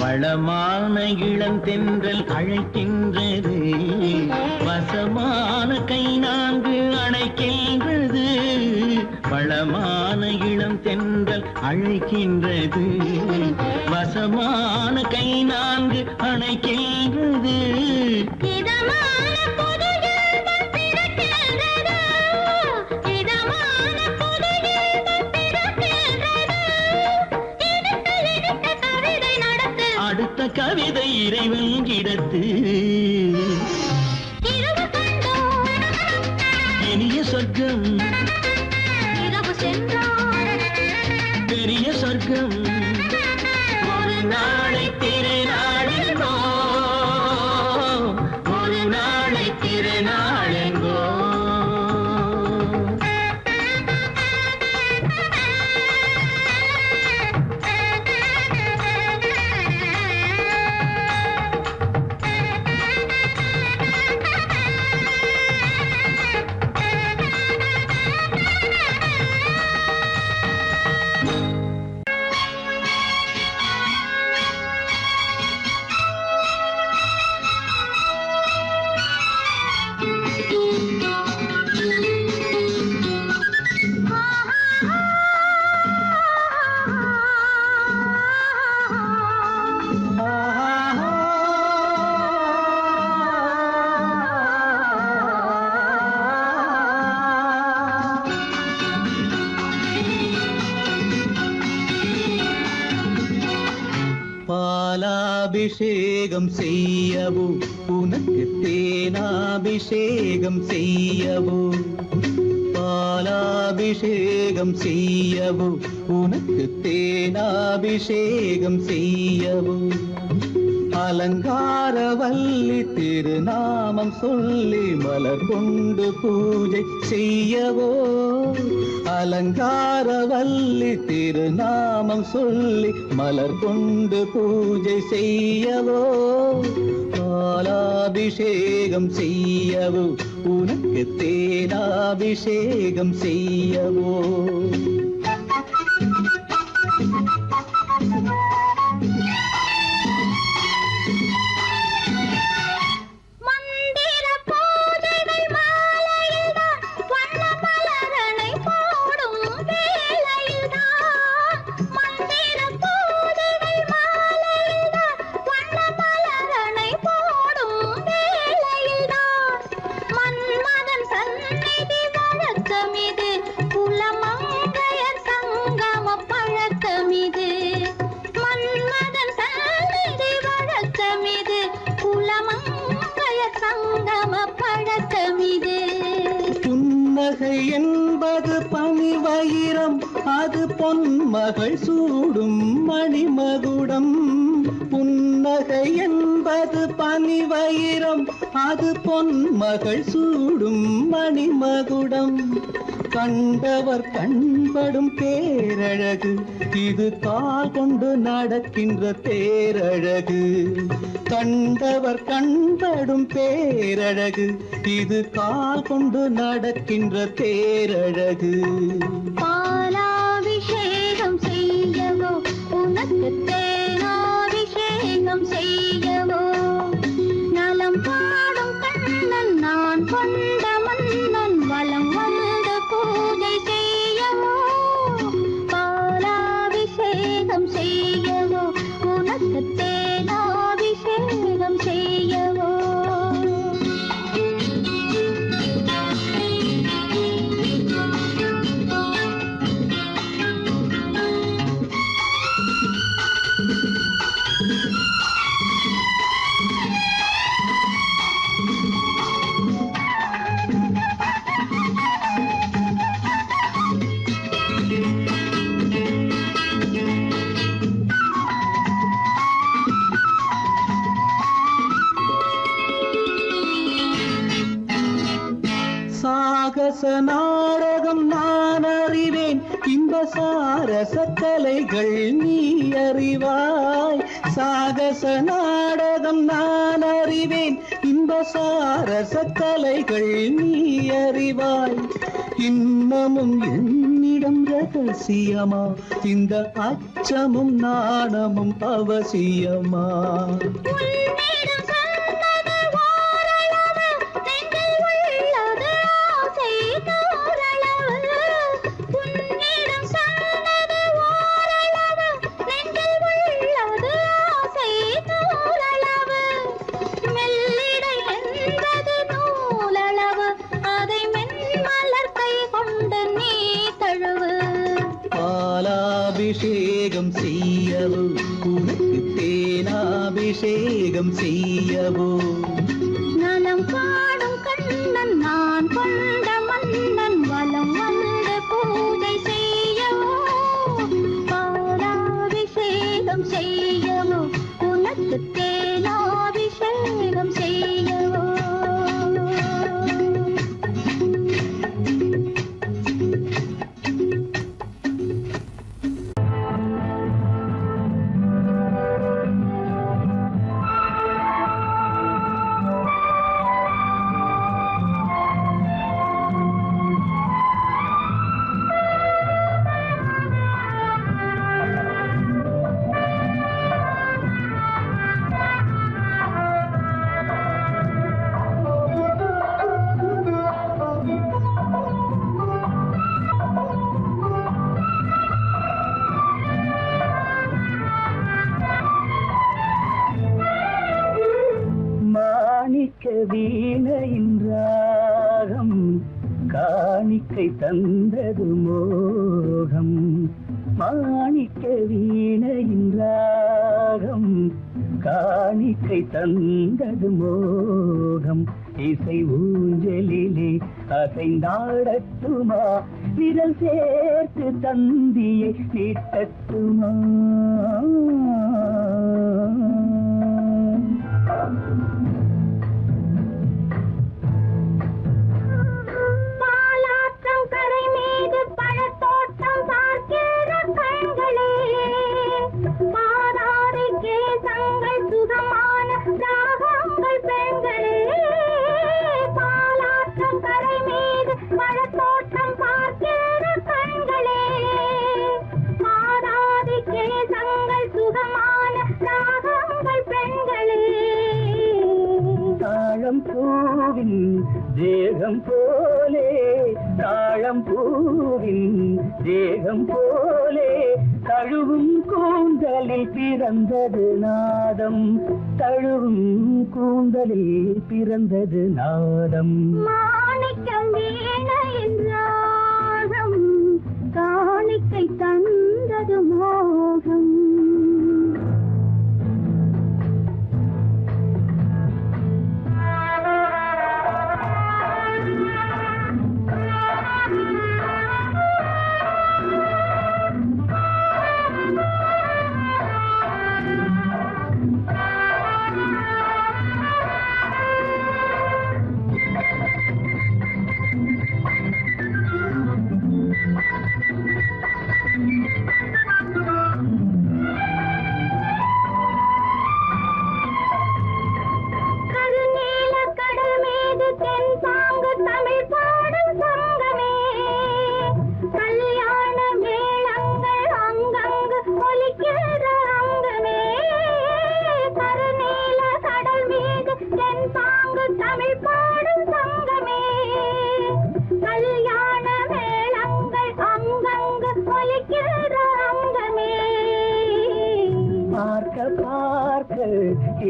வளமான இளந்தென்றல் அழைக்கின்றது, வசமான கை நான்கு அணைக்கின்றது. வளமான இளந்தென்றல் அழைக்கின்றது, வசமான கை நான்கு அணைக்கின்றது. இதமான புது இன்பம் பிறக்கின்றது, இதமான புது இன்பம் பிறக்கின்றது. இனிக்க இனிக்க கவிதை நடத்து, அடுத்த கவிதை இறைவன் இடத்து. இரவு கண்டோம் இனிய சொர்க்கம், இரவு சென்றோம் பெரிய சொர்க்கம். ஒரு நாளை திருநாளெங்கோ, ஒரு நாளை திருநாளெங்கோ. பாலாபிஷேகம் செய்யவோ உனக்கு தேனாபிஷேகம் செய்யவோ, பாலாபிஷேகம் செய்யவோ உனக்கு தேனாபிஷேகம் செய்யவோ. அலங்காரவல்லி திருநாமம் சொல்லி மலர் கொண்டு பூஜை செய்யவோ, அலங்காரவல்லி திருநாமம் சொல்லி மலர் கொண்டு பூஜை செய்யவோ. பாலாபிஷேகம் செய்யவோ உனக்கு தேனாபிஷேகம் செய்யவோ. மந்திர பூஜைகள் மாலையில்தான், வண்ண மலரணை போடும் வேளையில்தான். மந்திர பூஜைகள் மாலையில்தான், வண்ண மலரணை போடும் வேளையில்தான். மன்மதன் சந்நிதி வழக்கமிது, குலமங்கையர் சங்கம பழக்கமிது. மன்மதன் சந்நிதி வழக்கமிது, குலமங்கையர் சங்கம பழக்கமிது. புன்னகை என்பது பனிவயிரம், அது பொன்மகள் சூடும் மணிமகுடம். புன்னகை என்பது பனிவயிரம், அது பொன்மகள் சூடும் மணிமகுடம். கண்டவர் கண்படும் பேரழகு, இது கால் கொண்டு நடக்கின்ற தேரழகு. கண்டவர் கண்படும் பேரழகு, இது கால் கொண்டு நடக்கின்ற தேரழகு. பாலாபிஷேகம் செய்யவோ உனக்கு தேனாபிஷேகம் செய்யவோ. நலம் பாடும் கண்ணன் நான் கொண்ட மன்னன், வலம் வந்து பூஜை செய்யவோ. பாலாபிஷேகம் செய்யவோ உனக்கு தேனாபிஷேகம் செய்யவோ. சாகச நாடகம் நான் அறிவேன், இந்த சாரச கலைகள் நீ அறிவாய். சாகச நாடகம் நான் அறிவேன், இன்ப சாரச கலைகள் நீ அறிவாய். இன்னமும் என்னிடம் ரகசியமா, இந்த அச்சமும் நாணமும் அவசியமா? பாலாபிஷேகம் செய்யவோ, உனக்கு தேனாபிஷேகம் செய்யவோ? நலம் காணும் கண்ணன் நான் கொண்ட மன்னன் வலம் வந்து பூஜை செய்யவோ, பாலாபிஷேகம் செய்யவோ, உனக்கு தேனாபிஷேகம் செய்யவோ? வீணையின் ராகம் காணிக்கை தந்தது மோகம். மாணிக்க வீணையின் ராகம் காணிக்கை தந்தது மோகம். இசை ஊஞ்சலிலே அசைந்தாடட்டுமா, விரல் சேர்த்து தந்தியை நீட்டட்டுமா? பூவின் தேகம் போலே, தாழம் பூவின் தேகம் போலே, தழுவும் கூந்தலில் பிறந்தது நாதம், தழுவும் கூந்தலில் பிறந்தது நாதம். மாணிக்கம் வீணையின் ராகம் காணிக்கை தந்தது மோகம்.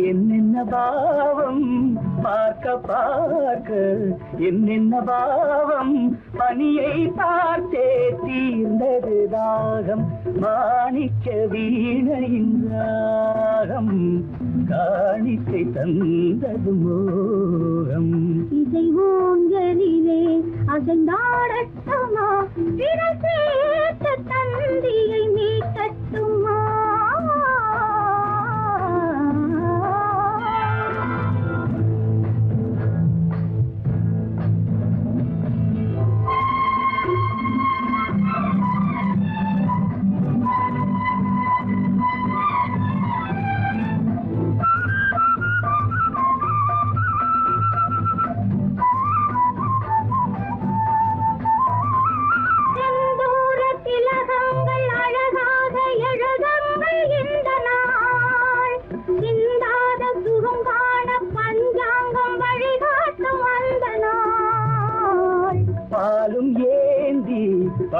என்னென்ன பாவம் பார்க்க பார்க்க, என்னென்ன பாவம் பனியை பார்த்தே தீர்ந்தது தாகம். மாணிக்க வீணையின் ராகம் காணிக்கை தந்தது மோகம். இசை ஊஞ்சலிலே அசைந்தாடட்டுமா, விரல் சேர்த்து தந்தியை நீட்டட்டுமா?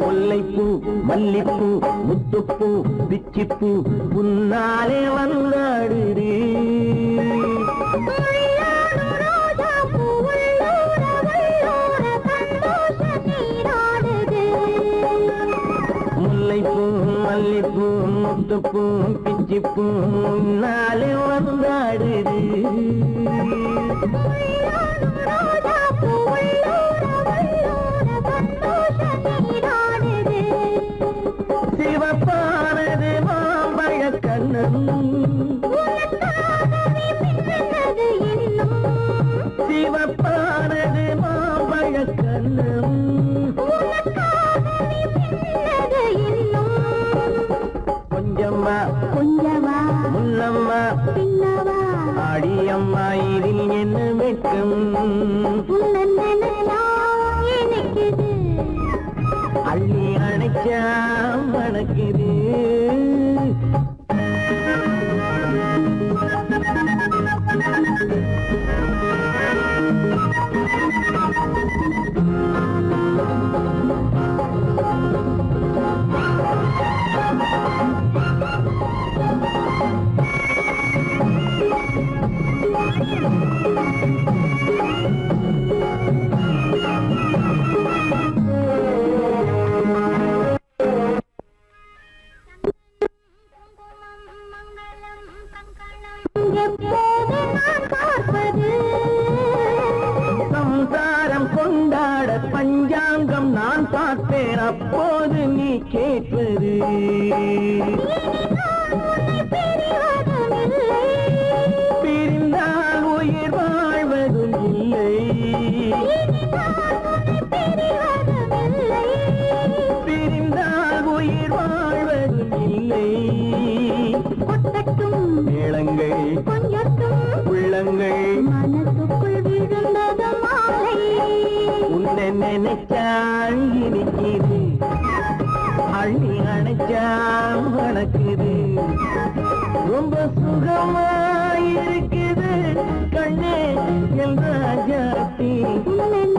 முல்லைப்பூ மல்லிப்பூ முத்துப்பூ பிச்சிப்பூ புன்னாலே வந்தாடுது முல்லைப்பூ மல்லிப்பூ முத்துப்பூ பிச்சிப்பூ புன்னாலே வந்தாடுது சிவப்பானது மாம்பழ கண்ணம் சிவப்பானது மாம்பழ கண்ணம் கொஞ்சம்மா கொஞ்சவா முன்னம்மா பின்னவா ஆடியம்மா இதில் என்ன வெட்கம் உன்னை நினைச்சா எனக்குது அள்ளி அணைச்சா மணக்குது எப்போது நான் பார்ப்பது சம்சாரம் கொண்டாட பஞ்சாங்கம் நான் பார்ப்பேன் அப்போது நீ கேட்பது பிரிந்தால் உயிர் வாழ்வதும் இல்லை பிரிந்தால் உயிர் வாழ்வதும் இல்லை கொட்டட்டும் மேளங்கள் கொஞ்சட்டும் உள்ளங்கள் மனசுக்குள் விழுந்தது மாலை உன்னை நினைச்சால் இனிக்குது அள்ளி அணைச்சா மணக்குது ரொம்ப சுகமாயிருக்குது கண்ணே என் ராஜாத்தி உன்னை